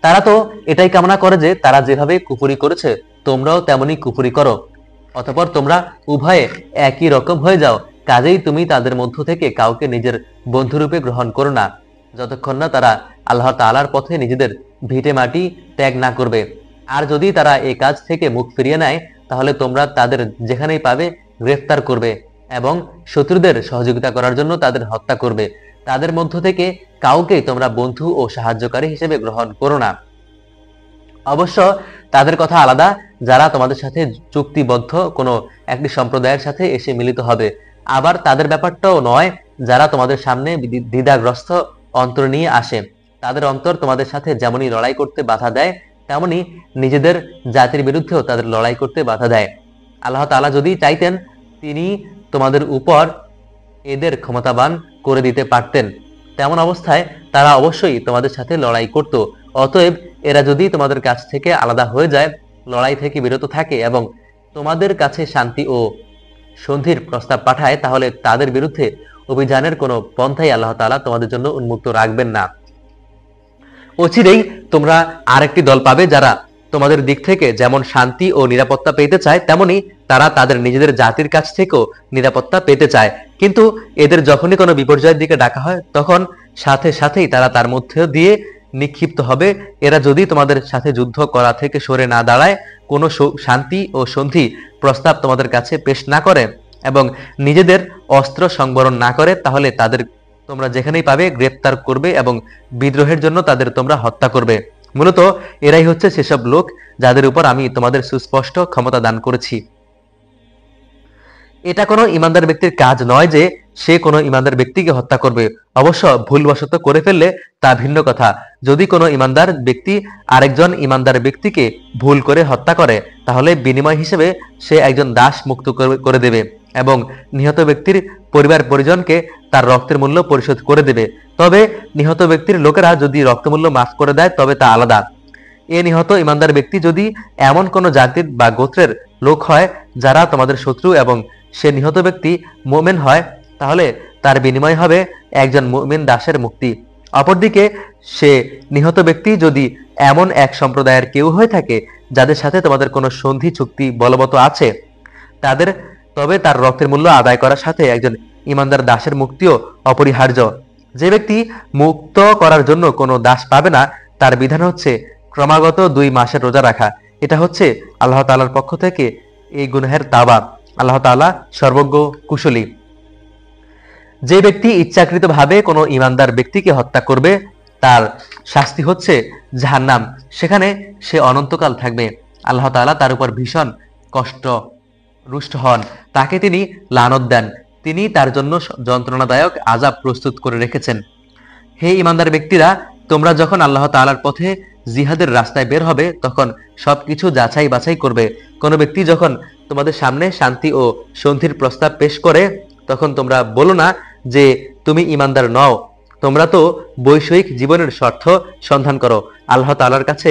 তারা তো এটাই কামনা করে যে তারা যেভাবে কুফরি করেছে তোমরাও তেমনি কুফরি করো, অতঃপর তোমরা উভয়ে একই রকম হয়ে যাও। কাজেই তুমি তাদের মধ্য থেকে কাউকে নিজের বন্ধুরূপে গ্রহণ করো না যতক্ষণ না তারা আল্লাহ তাআলার পথে নিজেদের ভিটে মাটি ত্যাগ না করবে। আর যদি তারা এই কাজ থেকে মুখ ফিরিয়ে নেয় তাহলে তোমরা তাদের যেখানেই পাবে গ্রেফতার করবে এবং শত্রুদের সহযোগিতা করার জন্য তাদের হত্যা করবে। তাদের মধ্য থেকে কাউকেই তোমরা বন্ধু ও সাহায্যকারী হিসেবে গ্রহণ করো না। অবশ্য তাদের কথা আলাদা, যারা তোমাদের সাথে চুক্তিবদ্ধ কোনো একটি সম্প্রদায়ের সাথে এসে মিলিত হবে। আবার তাদের ব্যাপারটাও নয় যারা তোমাদের সামনে দ্বিধাগ্রস্ত অন্তর নিয়ে আসে। তাদের অন্তর তোমাদের সাথে যেমনই লড়াই করতে বাধা দেয় তেমনি নিজেদের জাতির বিরুদ্ধেও তাদের লড়াই করতে বাধা দেয়। আল্লাহ তাআলা যদি চাইতেন তিনি তোমাদের উপর এদের ক্ষমতাবান করে দিতে পারতেন। তেমন অবস্থায় তারা অবশ্যই তোমাদের সাথে লড়াই করত। অতএব এরা যদি তোমাদের কাছ থেকে আলাদা হয়ে যায়, লড়াই থেকে বিরত থাকে এবং তোমাদের কাছে শান্তি ও সন্ধির প্রস্তাব পাঠায়, তাহলে তাদের বিরুদ্ধে অভিযানের কোনো পন্থাই আল্লাহ তাআলা তোমাদের জন্য উন্মুক্ত রাখবেন না। অচিরেই তোমরা আরেকটি দল পাবে যারা তোমাদের দিক থেকে যেমন শান্তি ও নিরাপত্তা পেতে চায়, তেমনি তারা তাদের নিজেদের জাতির কাছ থেকেও নিরাপত্তা পেতে চায়। কিন্তু এদের যখনই কোনো বিপর্যয়ের দিকে ডাকা হয়, তখন সাথে সাথেই তারা তার মধ্যে দিয়ে নিক্ষিপ্ত হবে। এরা যদি তোমাদের সাথে যুদ্ধ করা থেকে সরে না দাঁড়ায়, কোনো শান্তি ও সন্ধি প্রস্তাব তোমাদের কাছে পেশ না করে এবং নিজেদের অস্ত্র সংবরণ না করে, তাহলে তাদের তোমরা যেখানেই পাবে গ্রেপ্তার করবে এবং বিদ্রোহের জন্য তাদের তোমরা হত্যা করবে। মূলত এরাই হচ্ছে সেসব লোক যাদের উপর আমি তোমাদের সুস্পষ্ট ক্ষমতা দান করেছি। এটা কোনো ইমানদার ব্যক্তির কাজ নয় যে সে কোনো ইমানদার ব্যক্তিকে হত্যা করবে। অবশ্য ভুলবশত করে ফেললে তা ভিন্ন কথা। যদি কোনো ইমানদার ব্যক্তি আরেকজন ইমানদার ব্যক্তিকে ভুল করে হত্যা করে, তাহলে বিনিময় হিসেবে সে একজন দাস মুক্ত করে দেবে এবং নিহত ব্যক্তির পরিবার পরিজনকে তার রক্তের মূল্য পরিশোধ করে দেবে। তবে নিহত ব্যক্তির লোকেরা যদি রক্তমূল্য মাফ করে দেয়, তবে তা আলাদা। এ নিহত ইমানদার ব্যক্তি যদি এমন কোন জাতির বা গোত্রের লোক হয় যারা তোমাদের শত্রু এবং সে নিহত ব্যক্তি মুমিন হয়, তাহলে তার বিনিময় হবে একজন মুমিন দাসের মুক্তি। অপরদিকে সে নিহত ব্যক্তি যদি এমন এক সম্প্রদায়ের কেউ হয়ে থাকে যাদের সাথে তোমাদের কোনো সন্ধি চুক্তি বলবৎ আছে, তবে তার রক্তের মূল্য আদায় করার সাথে একজন ইমানদার দাসের মুক্তিও অপরিহার্য। যে ব্যক্তি মুক্ত করার জন্য কোনো দাস পাবে না, তার বিধান হচ্ছে ক্রমাগত 2 মাসের রোজা রাখা। এটা হচ্ছে আল্লাহ তাআলার পক্ষ থেকে এই গুনাহের তাওবা। আল্লাহ তাআলা সর্বজ্ঞ কুশলী। যে ব্যক্তি ইচ্ছাকৃতভাবে কোনো ইমানদার ব্যক্তিকে হত্যা করবে, তার শাস্তি হচ্ছে জাহান্নাম। সেখানে সে অনন্তকাল থাকবে। আল্লাহ তাআলা তার উপর ভীষণ কষ্ট রুষ্ট হন, তাকে তিনি লানত দেন। তিনি তার জন্য যন্ত্রণাদায়ক আযাব প্রস্তুত করে রেখেছেন। হে ইমানদার ব্যক্তিরা, তোমরা যখন আল্লাহ তাআলার পথে জিহাদের রাস্তায় বের হবে, তখন সবকিছু যাচাই বাছাই করবে। কোনো ব্যক্তি যখন তোমাদের সামনে শান্তি ও সন্ধির প্রস্তাব পেশ করে, তখন তোমরা বলো না যে তুমি ইমানদার নও। তোমরা তো বৈষয়িক জীবনের স্বার্থ সন্ধান করো। আল্লাহ তাআলার কাছে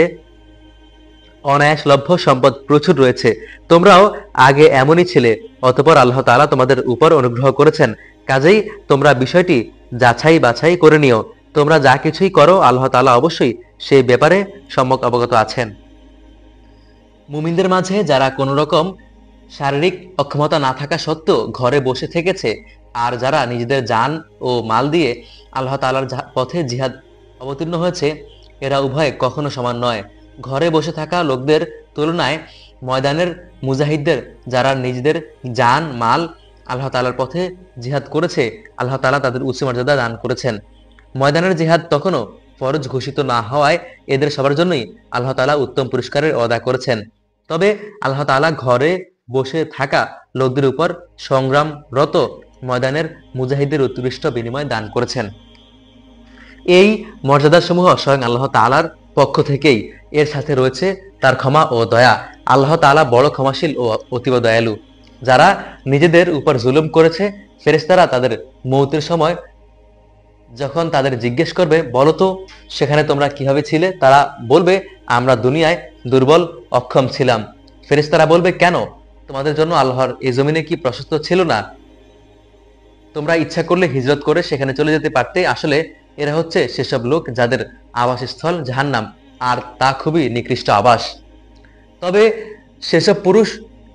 অনায়াসলভ্য সম্পদ প্রচুর রয়েছে। তোমরাও আগে এমনই ছিলে, অতঃপর আল্লাহ তাআলা তোমাদের উপর অনুগ্রহ করেছেন। কাজেই তোমরা বিষয়টি যাচাই বাছাই করে নিও। তোমরা যা কিছুই করো, আল্লাহ তাআলা অবশ্যই সেই ব্যাপারে সম্যক অবগত আছেন। মুমিনদের মাঝে যারা কোনো রকম শারীরিক অক্ষমতা না থাকা সত্ত্বেও ঘরে বসে থেকেছে, আর যারা নিজেদের জান ও মাল দিয়ে আল্লাহ তাআলার পথে জিহাদ অবতীর্ণ হয়েছে, এরা উভয় কখনো সমান নয়। ঘরে বসে থাকা লোকদের তুলনায় ময়দানের মুজাহিদদের যারা নিজেদের জান মাল আল্লাহ তাআলার পথে জিহাদ করেছে, আল্লাহ তাআলা তাদের উচ্চ মর্যাদা দান করেছেন। ময়দানের জিহাদ তখনও ফরজ ঘোষিত না হওয়ায় এদের সবার জন্যই আল্লাহ তাআলা উত্তম পুরস্কারের ওয়াদা করেছেন। তবে আল্লাহ তাআলা ঘরে বসে থাকা লোকদের উপর সংগ্রামরত ময়দানের মুজাহিদদের উৎকৃষ্ট বিনিময় দান করেছেন। এই মর্যাদাসমূহ স্বয়ং আল্লাহ তাআলার পক্ষ থেকেই। এর সাথে রয়েছে তার ক্ষমা ও দয়া। আল্লাহ তাআলা বড় ক্ষমাশীল ও অতীব দয়ালু। যারা নিজেদের উপর জুলুম করেছে, ফেরেশতারা তাদের মৌতের সময় যখন তাদের জিজ্ঞেস করবে, বলো তো সেখানে তোমরা কিভাবে ছিলে, তারা বলবে, আমরা দুনিয়ায় দুর্বল অক্ষম ছিলাম। ফেরেশতারা বলবে, কেন? তোমাদের জন্য আল্লাহর এই জমিনে কি প্রশস্ত ছিল না? তোমরা ইচ্ছা করলে হিজরত করে সেখানে চলে যেতে পারতে। আসলে এরা হচ্ছে সেসব লোক যাদের আবাসস্থল জাহান্নাম, আর তা খুবই নিকৃষ্ট আবাস। তবে সেসব পুরুষ,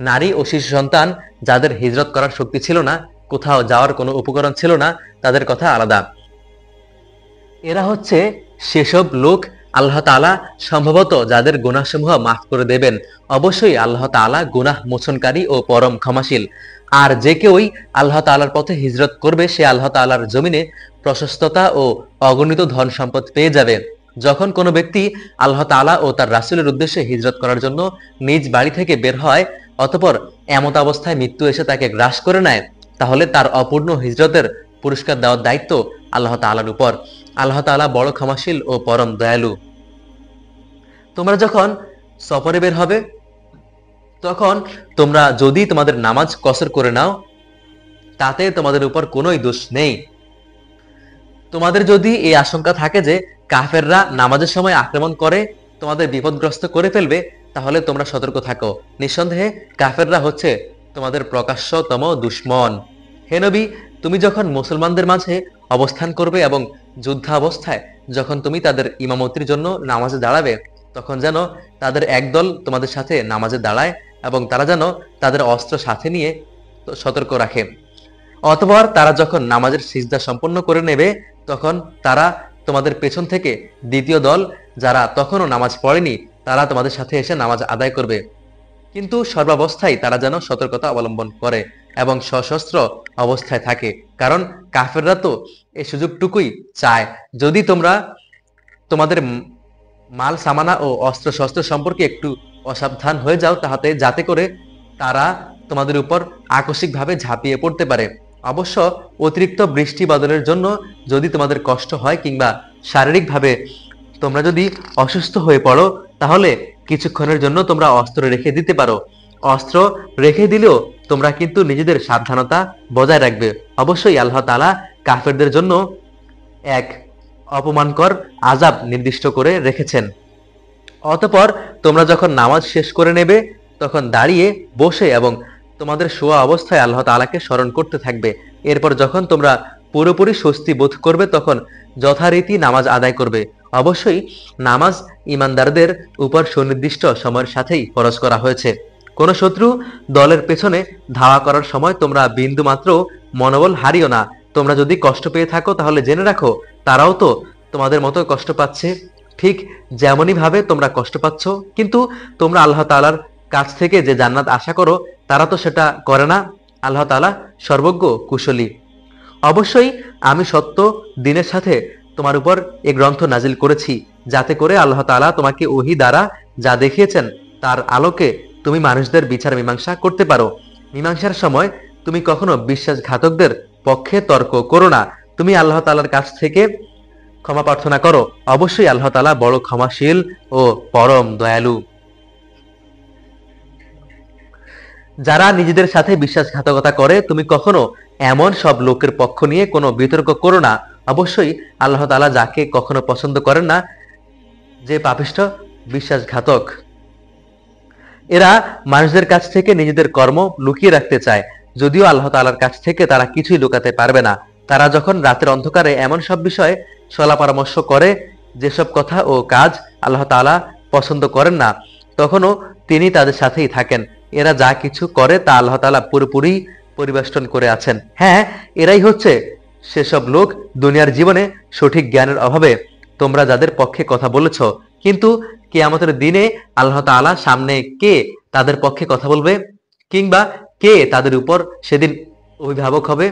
নারী ও শিশু সন্তান যাদের হিজরত করার শক্তি ছিল না, কোথাও যাওয়ার কোনো উপকরণ ছিল না, তাদের কথা আলাদা। এরা হচ্ছে সেসব লোক আল্লাহ তাআলা সম্ভবত যাদের গুনাহসমূহ মাফ করে দেবেন। অবশ্যই আল্লাহ তাআলা গুনাহ মোচনকারী ও পরম ক্ষমাশীল। আর যে কেউই আল্লাহ তাআলার পথে হিজরত করবে, সে আল্লাহ তাআলার জমিনে প্রশস্ততা ও অগণিত ধন সম্পদ পেয়ে যাবে। যখন কোনো ব্যক্তি আল্লাহ তাআলা ও তার রাসূলের উদ্দেশ্যে হিজরত করার জন্য নিজ বাড়ি থেকে বের হয়, অতঃপর এমত অবস্থায় মৃত্যু এসে তাকে গ্রাস করে নেয়, তাহলে তার অপূর্ণ হিজরতের পুরস্কার দেওয়ার দায়িত্ব আল্লাহ তাআলার উপর। আল্লাহ তাআলা বড় ক্ষমাশীল ও পরম দয়ালু। তোমরা যখন সফরে বের হবে, তখন তোমরা যদি তোমাদের নামাজ কসর করে নাও তাতে তোমাদের উপর কোনোই দোষ নেই। তোমাদের যদি এই আশঙ্কা থাকে যে কাফেররা নামাজের সময় আক্রমণ করে তোমাদের বিপদগ্রস্ত করে ফেলবে, তাহলে তোমরা সতর্ক থাকো। নিঃসন্দেহে কাফেররা হচ্ছে তোমাদের প্রকাশ্যতম দুশমন। হে নবী, তুমি যখন মুসলমানদের মাঝে অবস্থান করবে এবং যুদ্ধাবস্থায় যখন তুমি তাদের ইমামতির জন্য নামাজে দাঁড়াবে, তখন যেন তাদের একদল তোমাদের সাথে নামাজে দাঁড়ায় এবং তারা যেন তাদের অস্ত্র সাথে নিয়ে সতর্ক রাখে। অতঃপর তারা যখন নামাজের সিজদা সম্পন্ন করে নেবে, তখন তারা তোমাদের পেছন থেকে দ্বিতীয় দল যারা তখনও নামাজ পড়েনি তারা তোমাদের সাথে এসে নামাজ আদায় করবে। কিন্তু সর্বাবস্থায় তারা যেন সতর্কতা অবলম্বন করে এবং সশস্ত্র অবস্থায় থাকে, কারণ কাফেররা তো এই সুযোগটুকুই চায়। যদি তোমরা তোমাদের মাল সামানা ও অস্ত্র শস্ত্র সম্পর্কে একটু অসাবধান হয়ে যাও, যাতে করে তারা তোমাদের উপর আকস্মিকভাবে ঝাঁপিয়ে পড়তে পারে। অবশ্য অতিরিক্ত বৃষ্টি বাদলের জন্য যদি তোমাদের কষ্ট হয় কিংবা শারীরিকভাবে তোমরা যদি অসুস্থ হয়ে পড়ো, তাহলে কিছুক্ষণের জন্য তোমরা অস্ত্র রেখে দিতে পারো। অস্ত্র রেখে দিলেও তোমরা কিন্তু নিজেদের সাবধানতা বজায় রাখবে। অবশ্যই আল্লাহ তাআলা কাফেরদের জন্য এক অপমানকর আযাব নির্দিষ্ট করে রেখেছেন। অতঃপর তোমরা যখন নামাজ শেষ করে নেবে, তখন দাঁড়িয়ে, বসে এবং তোমাদের শোয়া অবস্থায় আল্লাহ তাআলাকে স্মরণ করতে থাকবে। এরপর যখন তোমরা পুরোপুরি স্বস্তি বোধ করবে, তখন যথারীতি নামাজ আদায় করবে। অবশ্যই নামাজ ঈমানদারদের উপর সুনির্দিষ্ট সময়ের সাথেই ফরজ করা হয়েছে। কোন শত্রু দলের পেছনে ধাওয়া করার সময় তোমরা বিন্দু মাত্র মনোবল হারিও না। তোমরা যদি কষ্ট পেয়ে থাকো তাহলে জেনে রাখো তারাও তো তোমাদের মতো কষ্ট পাচ্ছে, ঠিক যেমনই ভাবে তোমরা কষ্ট পাচ্ছ। কিন্তু তোমরা আল্লাহ তাআলার কাছ থেকে যে জান্নাত আশা করো, তারা তো সেটা করে না। আল্লাহ তাআলা সর্বজ্ঞ কুশলী। অবশ্যই আমি সত্য দিনের সাথে তোমার উপর এ গ্রন্থ নাজিল করেছি, যাতে করে আল্লাহ তাআলা তোমাকে ওহী দ্বারা যা দেখিয়েছেন তার আলোকে তুমি মানুষদের বিচার মীমাংসা করতে পারো। মীমাংসার সময় তুমি কখনো বিশ্বাসঘাতকদের পক্ষে তর্ক করো না। তুমি আল্লাহ তাআলার কাছ থেকে ক্ষমা প্রার্থনা করো। অবশ্যই আল্লাহ তাআলা বড় ক্ষমাশীল ও পরম দয়ালু। যারা নিজেদের সাথে বিশ্বাসঘাতকতা করে, তুমি কখনো এমন সব লোকের পক্ষ নিয়ে কোনো বিতর্ক করো না। অবশ্যই আল্লাহ তাআলা যাকে কখনো পছন্দ করেন না, যে পাপিষ্ঠ বিশ্বাসঘাতক। এরা মানুষদের কাছ থেকে নিজেদের কর্ম লুকিয়ে রাখতে চায়, যদিও আল্লাহ তাআলার কাছ থেকে তারা কিছুই লুকাতে পারবে না। তারা যখন রাতের অন্ধকারে এমন সব বিষয়ে সলা পরামর্শ করে যেসব কথা ও কাজ আল্লাহ তাআলা পছন্দ করেন না, তখনও তিনি তাদের সাথেই থাকেন। এরা যা কিছু করে তা আল্লাহ তাআলা পুরোপুরি পরিবেষ্টন করে আছেন। হ্যাঁ, এরাই হচ্ছে সেসব লোক দুনিয়ার জীবনে সঠিক জ্ঞানের অভাবে তোমরা যাদের পক্ষে কথা বলেছ, কিন্তু কিয়ামতের দিনে আল্লাহ তাআলা সামনে কে তাদের পক্ষে কথা বলবে, কিংবা কে তাদের উপর সেদিন অভিভাবক হবে?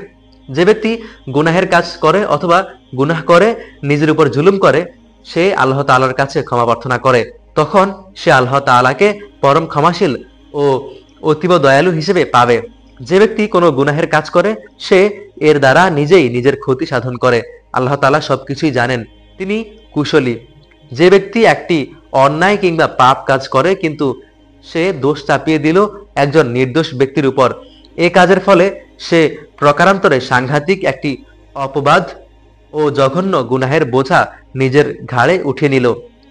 যে ব্যক্তি গুনাহের কাজ করে অথবা গুনাহ করে নিজের উপর জুলুম করে, সে আল্লাহ তাআলার কাছে ক্ষমা প্রার্থনা করে, তখন সে আল্লাহ তাআলাকে পরম ক্ষমাশীল ও অতীব দয়ালু হিসেবে পাবে। যে ব্যক্তি কোনো গুনাহের কাজ করে, সে এর দ্বারা নিজেই নিজের ক্ষতি সাধন করে। আল্লাহ তাআলা সবকিছুই জানেন, তিনি কুশলী। যে ব্যক্তি একটি অন্যায় কিংবা পাপ কাজ করে কিন্তু সে দোষ চাপিয়ে দিল একজন নির্দোষ ব্যক্তির উপর, এ কাজের ফলে সে প্রকারান্তরে সাংঘাতিক একটি অপবাদ ও জঘন্য গুনাহের বোঝা নিজের ঘাড়ে উঠিয়ে নিল।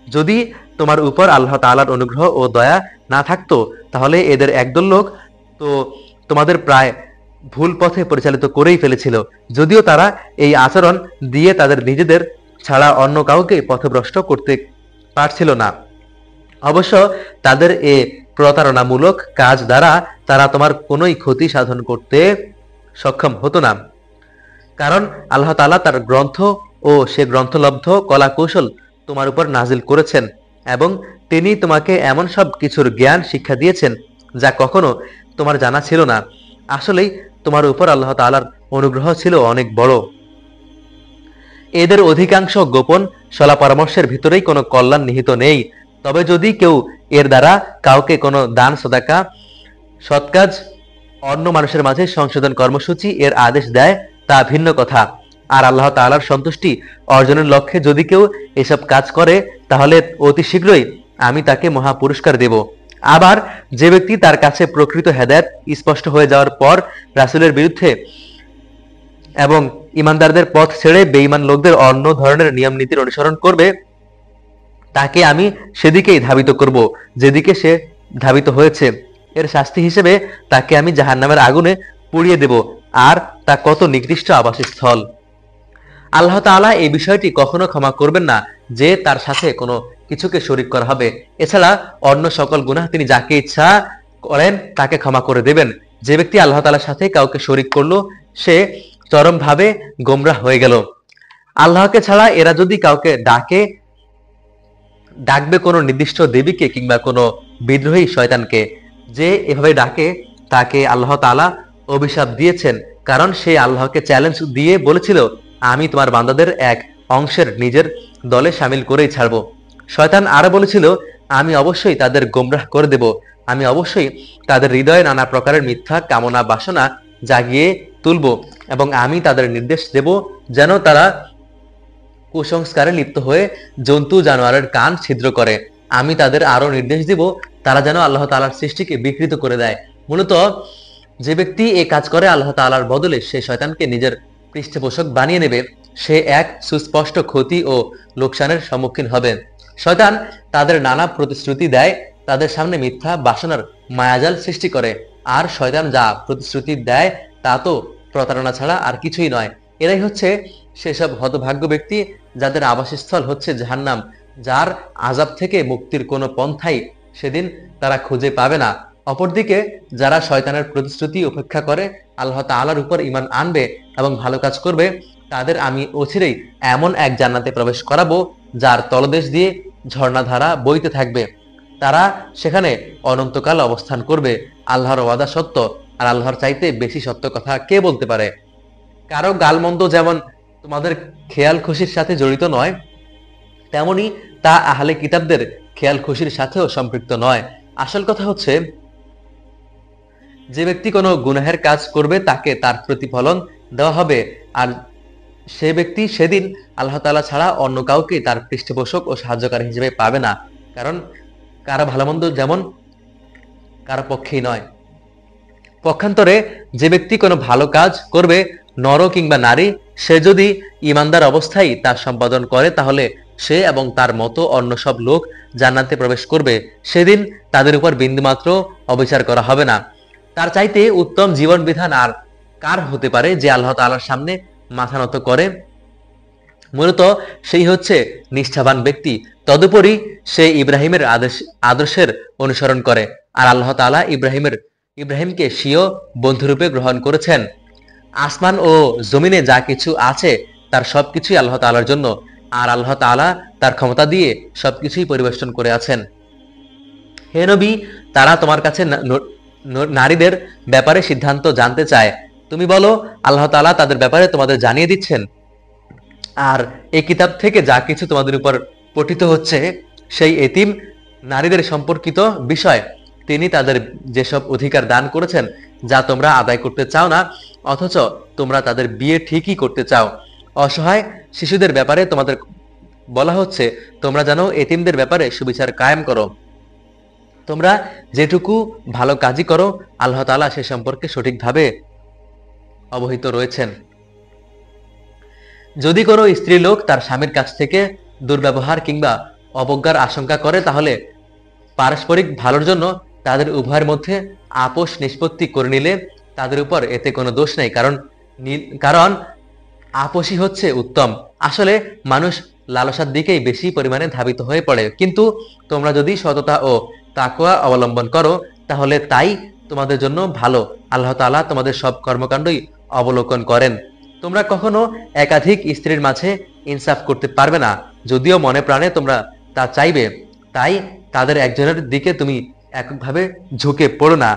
যদি তোমার উপর আল্লাহ তাআলার অনুগ্রহ ও দয়া না থাকতো, তাহলে এদের একদল লোক তো তোমাদের প্রায় ভুল পথে পরিচালিত করেই ফেলেছিল, যদিও তারা এই আচরণ দিয়ে তাদের নিজেদের ছাড়া অন্য কাউকে পথভ্রষ্ট করতে পারছিল না। অবশ্য তাদের এ প্রতারণামূলক কাজ দ্বারা তারা তোমার কোনোই ক্ষতি সাধন করতে সক্ষম হতো না, কারণ আল্লাহ তাআলা তার গ্রন্থ ও সে গ্রন্থলব্ধ কলা কৌশল তোমার উপর নাজিল করেছেন এবং তিনি তোমাকে এমন সব কিছুর জ্ঞান শিক্ষা দিয়েছেন যা কখনো তোমার জানা ছিল না। আসলেই তোমার উপর আল্লাহ তাআলার অনুগ্রহ ছিল অনেক বড়। এদের অধিকাংশ গোপন সলা পরামর্শের ভিতরেই কোনো কল্যাণ নিহিত নেই। তবে যদি কেউ এর দ্বারা কাউকে কোনো দান, সদাকা, সৎকাজ, অন্য মানুষের মাঝে সংশোধন কর্মসূচি এর আদেশ দেয়, তা ভিন্ন কথা। আর আল্লাহ তাআলার সন্তুষ্টি অর্জনের লক্ষ্যে যদি কেউ এসব কাজ করে, তাহলে অতি শীঘ্রই আমি তাকে মহা পুরস্কার দেব। আবার যে ব্যক্তি তার কাছে প্রকৃত হেদায়েত স্পষ্ট হয়ে যাওয়ার পর রাসূলের বিরুদ্ধে এবং ইমানদারদের পথ ছেড়ে বেঈমান লোকদের অন্য ধরনের নিয়ম নীতির অনুসরণ করবে, তাকে আমি সেদিকেই ধাবিত করব যেদিকে সে ধাবিত হয়েছে। এর শাস্তি হিসেবে তাকে আমি জাহান্নামের আগুনে পুড়িয়ে দেব, আর তা কত নিকৃষ্ট আবাসস্থল। আল্লাহ তাআলা এই বিষয়টি কখনো ক্ষমা করবেন না যে তার সাথে কোনো কিছুকে শরীক করা হবে। এছাড়া অন্য সকল গুনাহ তিনি যাকে ইচ্ছা করেন তাকে ক্ষমা করে দেবেন। যে ব্যক্তি আল্লাহ তাআলার সাথে কাউকে শরীক করলো সে চরমভাবে গোমরাহ হয়ে গেল। আল্লাহকে ছাড়া এরা যদি কাউকে ডাকবে কোনো নির্দিষ্ট দেবীকে কিংবা কোনো বিদ্রোহী শয়তানকে, যে এভাবে ডাকে তাকে আল্লাহ তাআলা অভিশাপ দিয়েছেন, কারণ সে আল্লাহকে চ্যালেঞ্জ দিয়ে বলেছিল, আমি তোমার বান্দাদের এক অংশের নিজের দলে শামিল করেই ছাড়ব। শয়তান আরো বলেছিল, আমি অবশ্যই তাদের গোমরাহ করে দেব, আমি অবশ্যই তাদের হৃদয়ে নানা প্রকারের মিথ্যা কামনা বাসনা জাগিয়ে তুলব এবং আমি তাদের নির্দেশ দেব যেন তারা কুসংস্কারে লিপ্ত হয়ে জন্তু জানোয়ারের কান ছিদ্র করে। আমি তাদের আরো নির্দেশ দিব তারা যেন আল্লাহ তাআলার সৃষ্টিকে বিকৃত করে দেয়। মূলত যে ব্যক্তি এই কাজ করে আল্লাহ তাআলার বদলে সে শয়তানকে নিজের পৃষ্ঠপোষক বানিয়ে নেবে, সে এক সুস্পষ্ট ক্ষতি ও লোকসানের সম্মুখীন হবে। শয়তান তাদের নানা প্রতিশ্রুতি দেয়, তাদের সামনে মিথ্যা বাসনার মায়াজাল সৃষ্টি করে। আর শয়তান যা প্রতিশ্রুতি দেয় তা তো প্রতারণা ছাড়া আর কিছুই নয়। এরাই হচ্ছে সেসব হতভাগ্য ব্যক্তি যাদের আবাসস্থল হচ্ছে জাহান্নাম, যার আযাব থেকে মুক্তির কোনো পন্থাই সেদিন তারা খুঁজে পাবে না। অপরদিকে যারা শয়তানের প্রতিশ্রুতি উপেক্ষা করে আল্লাহ তাআলার উপর ঈমান আনবে এবং ভালো কাজ করবে, তাদের আমি অচিরেই এমন এক জান্নাতে প্রবেশ করাবো যার তলদেশ দিয়ে ঝর্ণাধারা বইতে থাকবে। তারা সেখানে অনন্তকাল অবস্থান করবে। আল্লাহর ওয়াদা সত্য, আর আল্লাহর চাইতে বেশি সত্য কথা কে বলতে পারে? কারো গালমন্দ যেমন তোমাদের খেয়াল খুশির সাথে জড়িত নয়, তেমনি তা আহলে কিতাবদের খেয়াল খুশির সাথেও সম্পৃক্ত নয়। আসল কথা হচ্ছে, যে ব্যক্তি কোনো গুনাহের কাজ করবে তাকে তার প্রতিফলন দেওয়া হবে, আর সে ব্যক্তি সেদিন আল্লাহ তাআলা ছাড়া অন্য কাউকে তার পৃষ্ঠপোষক ও সাহায্যকারী হিসেবে পাবে না, কারণ কারো ভালোমন্দ যেমন কারো পক্ষেই নয়। পক্ষান্তরে যে ব্যক্তি কোনো ভালো কাজ করবে, নর কিংবা নারী, সে যদি ঈমানদার অবস্থায় তা সম্পাদন করে তাহলে সে এবং তার মতো অন্য সব লোক জান্নাতে প্রবেশ করবে। সেদিন তাদের উপর বিন্দুমাত্র অবিচার করা হবে না। তার চাইতে উত্তম জীবন বিধান আর কার হতে পারে যে আল্লাহ তাআলার সামনে মাথা নত করে? মূলত সেই হচ্ছে নিষ্ঠাবান ব্যক্তি। তদুপরি সে ইব্রাহিমের আদর্শের অনুসরণ করে, আর আল্লাহ তাআলা ইব্রাহিমকে স্বীয় বন্ধুরূপে গ্রহণ করেছেন। আসমান ও জমিনে যা কিছু আছে তার সবকিছুই আল্লাহ তাআলার জন্য, আর আল্লাহ তাআলা তার ক্ষমতা দিয়ে সবকিছুই পরিবেষ্টন করে আছেন। হে নবী, তারা তোমার কাছে নারীদের ব্যাপারে সিদ্ধান্ত জানতে চায়। তুমি বলো, আল্লাহ তাআলা তাদের ব্যাপারে তোমাদের জানিয়ে দিচ্ছেন, আর এই কিতাব থেকে যা কিছু তোমাদের উপর পঠিত হচ্ছে সেই এতিম নারীদের সম্পর্কিত বিষয়। তিনি তাদের যেসব অধিকার দান করেছেন যা তোমরা আদায় করতে চাও না, অথচ তোমরা তাদের বিয়ে ঠিকই করতে চাও। অসহায় শিশুদের ব্যাপারে তোমাদের বলা হচ্ছে, তোমরা যেন এতিমদের ব্যাপারে সুবিচার কায়েম করো। তোমরা যেটুকু ভালো কাজই করো, আল্লাহ তাআলা সে সম্পর্কে সঠিকভাবে অবহিত রয়েছেন। যদি কোনো স্ত্রী লোক তার স্বামীর কাছ থেকে দুর্ব্যবহার কিংবা অবজ্ঞার আশঙ্কা করে, তাহলে পারস্পরিক ভালোর জন্য তাদের উভয়ের মধ্যে আপোষ নিষ্পত্তি করে নিলে তাদের উপর এতে কোনো দোষ নেই, কারণ আপোষই হচ্ছে উত্তম। আসলে মানুষ লালসার দিকেই বেশি পরিমাণে ধাবিত হয়ে পড়ে, কিন্তু তোমরা যদি সততা ও তাকওয়া অবলম্বন করো তাহলে তাই তোমাদের জন্য ভালো। আল্লাহ তাআলা তোমাদের সব কর্মকাণ্ডই অবলোকন করেন। তোমরা কখনো একাধিক স্ত্রীর মাঝে ইনসাফ করতে পারবে না, যদিও মনে প্রাণে তোমরা তা চাইবে। তাই তাদের একজনের দিকে তুমি এককভাবে ঝুঁকে পড়ো না।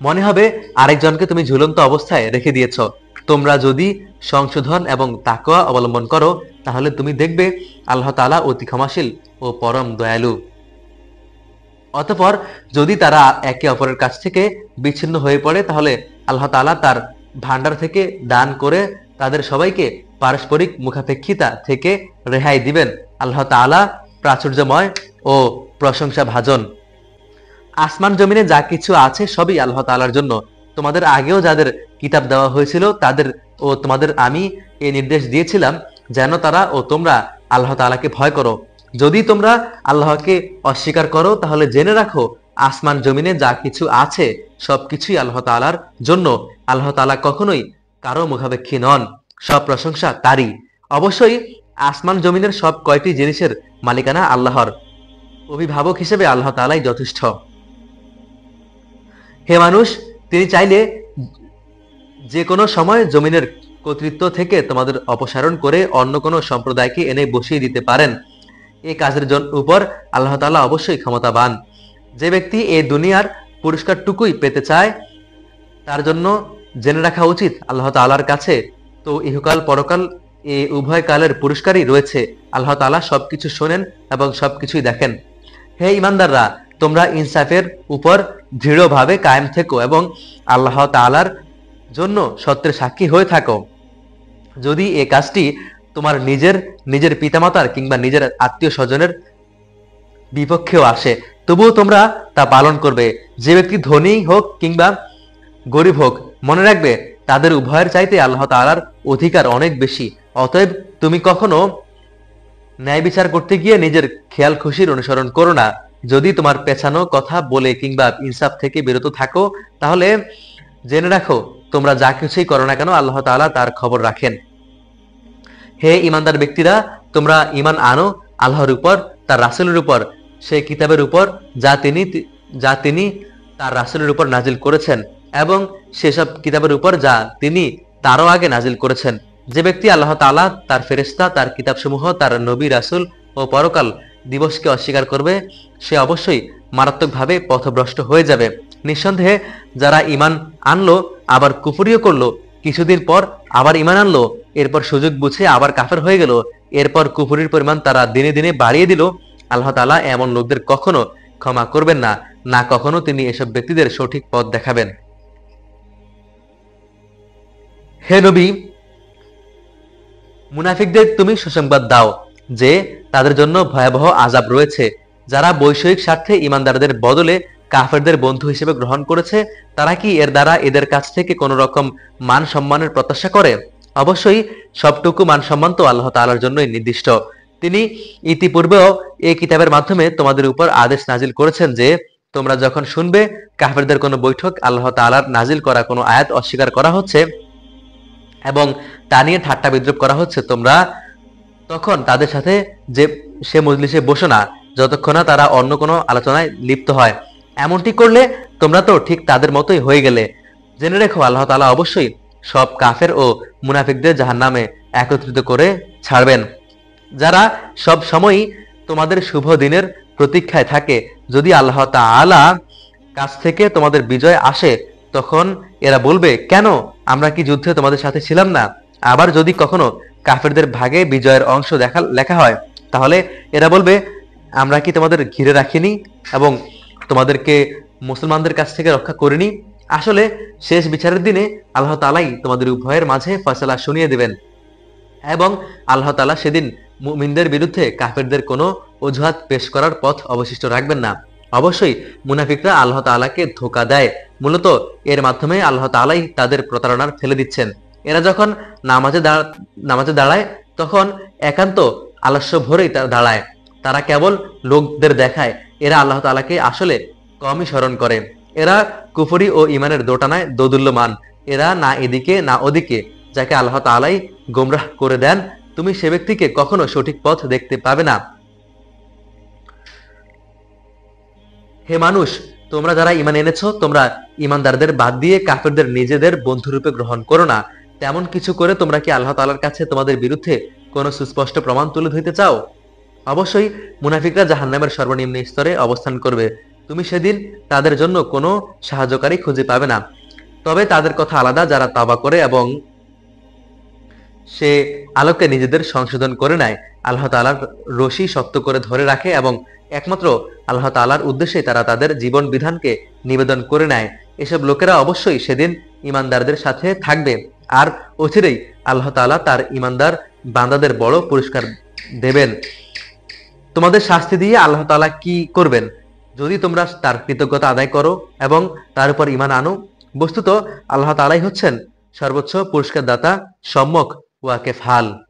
মনে হবে আরেকজনকে তুমি ঝুলন্ত অবস্থায় রেখে দিয়েছ। তোমরা যদি সংশোধন এবং তাকওয়া অবলম্বন করো তাহলে তুমি দেখবে আল্লাহ তাআলা অতি ক্ষমাশীল ও পরম দয়ালু। অতঃপর যদি তারা একে অপরের কাছ থেকে বিচ্ছিন্ন হয়ে পড়ে তাহলে আল্লাহ তাআলা তার ভান্ডার থেকে দান করে তাদের সবাইকে পারস্পরিক মুখাপেক্ষিতা থেকে রেহাই দিবেন। আল্লাহ তাআলা প্রাচুর্যময় ও প্রশংসা ভাজন। আসমান জমিনে যা কিছু আছে সবই আল্লাহ তাআলার জন্য। তোমাদের আগেও যাদের কিতাব দেওয়া হয়েছিল তাদের ও তোমাদের আমি এই নির্দেশ দিয়েছিলাম যেন তারা ও তোমরা আল্লাহ তাআলাকে ভয় করো। যদি তোমরা আল্লাহকে অস্বীকার করো তাহলে জেনে রাখো আসমান জমিনে যা কিছু আছে সবকিছুই আল্লাহ তাআলার জন্য। আল্লাহ তাআলা কখনোই কারো মুখাপেক্ষী নন, সব প্রশংসা তারই। অবশ্যই আসমান জমিনের সব কয়টি জিনিসের মালিকানা আল্লাহর। অভিভাবক হিসেবে আল্লাহ তাআলাই যথেষ্ট। হে মানুষ, তিনি চাইলে যে কোনো সময় জমিনের কর্তৃত্ব থেকে তোমাদের অপসারণ করে অন্য কোনো সম্প্রদায়কে এনে বসিয়ে দিতে পারেন। এই কাজের উপর আল্লাহ তাআলা অবশ্যই ক্ষমতাবান। যে ব্যক্তি এই দুনিয়ার পুরস্কারটুকুই পেতে চায় তার জন্য জেনে রাখা উচিত আল্লাহ তাআলার কাছে তো ইহকাল পরকাল এই উভয় কালের পুরস্কারই রয়েছে। আল্লাহ তাআলা সবকিছু শোনেন এবং সবকিছুই দেখেন। হে ঈমানদাররা, তোমরা ইনসাফের উপর দৃঢ়ভাবে কায়েম থেকো এবং আল্লাহ তাআলার জন্য সত্যের সাক্ষী হয়ে থাকো। যদি এই কাজটি তোমার নিজের পিতামাতার কিংবা নিজের আত্মীয় স্বজনের বিপক্ষেও আসে তবুও তোমরা তা পালন করবে। যে ব্যক্তি ধনী হোক কিংবা গরিব হোক, মনে রাখবে তাদের উভয়ের চাইতে আল্লাহ তাআলার অধিকার অনেক বেশি। অতএব তুমি কখনো ন্যায় বিচার করতে গিয়ে নিজের খেয়াল খুশির অনুসরণ করো না। যদি তোমার পেছানো কথা বলে কিংবা ইনসাফ থেকে বিরত থাকো তাহলে জেনে রাখো তোমরা যা কিছুই করো না কেন আল্লাহ তাআলা তার খবর রাখেন। হে ঈমানদার ব্যক্তিরা, তোমরা ঈমান আনো আল্লাহর উপর, তার রাসূলের উপর, সেই কিতাবের উপর যা তিনি তার রাসূলের উপর নাজিল করেছেন এবং সেসব কিতাবের উপর যা তিনি তারও আগে নাজিল করেছেন। যে ব্যক্তি আল্লাহ তাআলা, তার ফেরেশতা, তার কিতাবসমূহ, তার নবী রাসূল ও পরকাল দিবসকে অস্বীকার করবে সে অবশ্যই মারাত্মকভাবে পথভ্রষ্ট হয়ে যাবে। নিঃসন্দেহে যারা ঈমান আনলো আবার কুফরিও করলো, কিছুদিন পর আবার ঈমান আনলো, এরপর সুযোগ বুঝে আবার কাফের হয়ে গেল, এরপর কুফরির পরিমাণ তারা দিনে দিনে বাড়িয়ে দিল, আল্লাহ তাআলা এমন লোকদের কখনো ক্ষমা করবেন না, না কখনো তিনি এসব ব্যক্তিদের সঠিক পথ দেখাবেন। হে নবী, মুনাফিকদের তুমি সুসংবাদ দাও যে তাদের জন্য ভয়াবহ আযাব রয়েছে। যারা বৈষয়িক স্বার্থে ঈমানদারদের বদলে কাফেরদের বন্ধু হিসেবে গ্রহণ করেছে তারা কি এর দ্বারা এদের কাছ থেকে কোনো রকম মান সম্মানের প্রত্যাশা করে? অবশ্যই সবটুকু মান সম্মান তো আল্লাহ তাআলার জন্যই নির্দিষ্ট। তিনি ইতিপূর্বেও এই কিতাবের মাধ্যমে তোমাদের উপর আদেশ নাজিল করেছেন যে তোমরা যখন শুনবে কাফেরদের কোনো বৈঠক আল্লাহ তাআলার নাজিল করা কোনো আয়াত অস্বীকার করা হচ্ছে এবং তা নিয়ে ঠাট্টা বিদ্রুপ করা হচ্ছে, তোমরা তখন তাদের সাথে যে সে মজলিসে বসো না যতক্ষণ না তারা অন্য কোনো আলোচনায় লিপ্ত হয়। এমনটি করলে তোমরা তো ঠিক তাদের মতোই হয়ে গেলে। জেনে রেখো আল্লাহ তাআলা অবশ্যই সব কাফের ও মুনাফিকদের জাহান্নামে একত্রিত করে ছাড়বেন। যারা সব সময়ই তোমাদের শুভ দিনের প্রতীক্ষায় থাকে, যদি আল্লাহ তাআলা কাছ থেকে তোমাদের বিজয় আসে তখন এরা বলবে, কেন আমরা কি যুদ্ধে তোমাদের সাথে ছিলাম না? আবার যদি কখনো কাফেরদের ভাগে বিজয়ের অংশ লেখা হয় তাহলে এরা বলবে, আমরা কি তোমাদের ঘিরে রাখিনি এবং তোমাদেরকে মুসলমানদের কাছ থেকে রক্ষা করিনি? আসলে শেষ বিচারের দিনে আল্লাহ তাআলাই তোমাদের উভয়ের মাঝে ফয়সালা শুনিয়ে দেবেন এবং আল্লাহ তাআলা সেদিন মুমিনদের বিরুদ্ধে কাফেরদের কোনো অজুহাত পেশ করার পথ অবশিষ্ট রাখবেন না। অবশ্যই মুনাফিকরা আল্লাহ তাআলাকে ধোঁকা দেয়, মূলত এর মাধ্যমে আল্লাহ তাআলাই তাদের প্রতারণার ফেলে দিচ্ছেন। এরা যখন নামাজে দাঁড়ায় তখন একান্ত আলস্য ভরেই দাঁড়ায়, তারা কেবল লোকদের দেখায়, এরা আল্লাহ তাআলাকে আসলে কমই স্মরণ করে। এরা কুফরি ও ঈমানের দোটানায় দোদুল্যমান, এরা না এদিকে না ওদিকে। যাকে আল্লাহ তাআলাই গোমরাহ করে দেন তুমি সে ব্যক্তিকে কখনো সঠিক পথ দেখতে পাবে না। হে মানুষ, তোমরা যারা ঈমান এনেছো তোমরা ঈমানদারদের বাদ দিয়ে কাফেরদের নিজেদের বন্ধুরূপে গ্রহণ করো না। তেমন কিছু করে তোমরা কি আল্লাহ তাআলার কাছে তোমাদের বিরুদ্ধে কোনো সুস্পষ্ট প্রমাণ তুলে ধরতে চাও? অবশ্যই মুনাফিকরা জাহান্নামের সর্বনিম্ন স্তরে অবস্থান করবে। তুমি সেদিন তাদের জন্য কোনো সাহায্যকারী খুঁজে পাবে না। তবে তাদের কথা আলাদা, যারা তাওবা করে এবং সে আলোকে নিজেদের সংশোধন করে নেয়, আল্লাহ তাআলার রশি শক্ত করে ধরে রাখে এবং একমাত্র আল্লাহ তাআলার উদ্দেশ্যে তারা তাদের জীবন বিধানকে নিবেদন করে নেয়, এসব লোকেরা অবশ্যই সেদিন ঈমানদারদের সাথে থাকবে। আর অচিরেই আল্লাহ তাআলা তার ঈমানদার বান্দাদের বড় পুরস্কার দেবেন। তোমাদের শাস্তি দিয়ে আল্লাহ তাআলা কি করবেন যদি তোমরা তার কৃতজ্ঞতা আদায় করো এবং তার উপর ঈমান আনো। বস্তুত আল্লাহ তাআলাই হচ্ছেন সর্বোচ্চ পুরস্কার দাতা, সম্যক ওয়াকিফাল।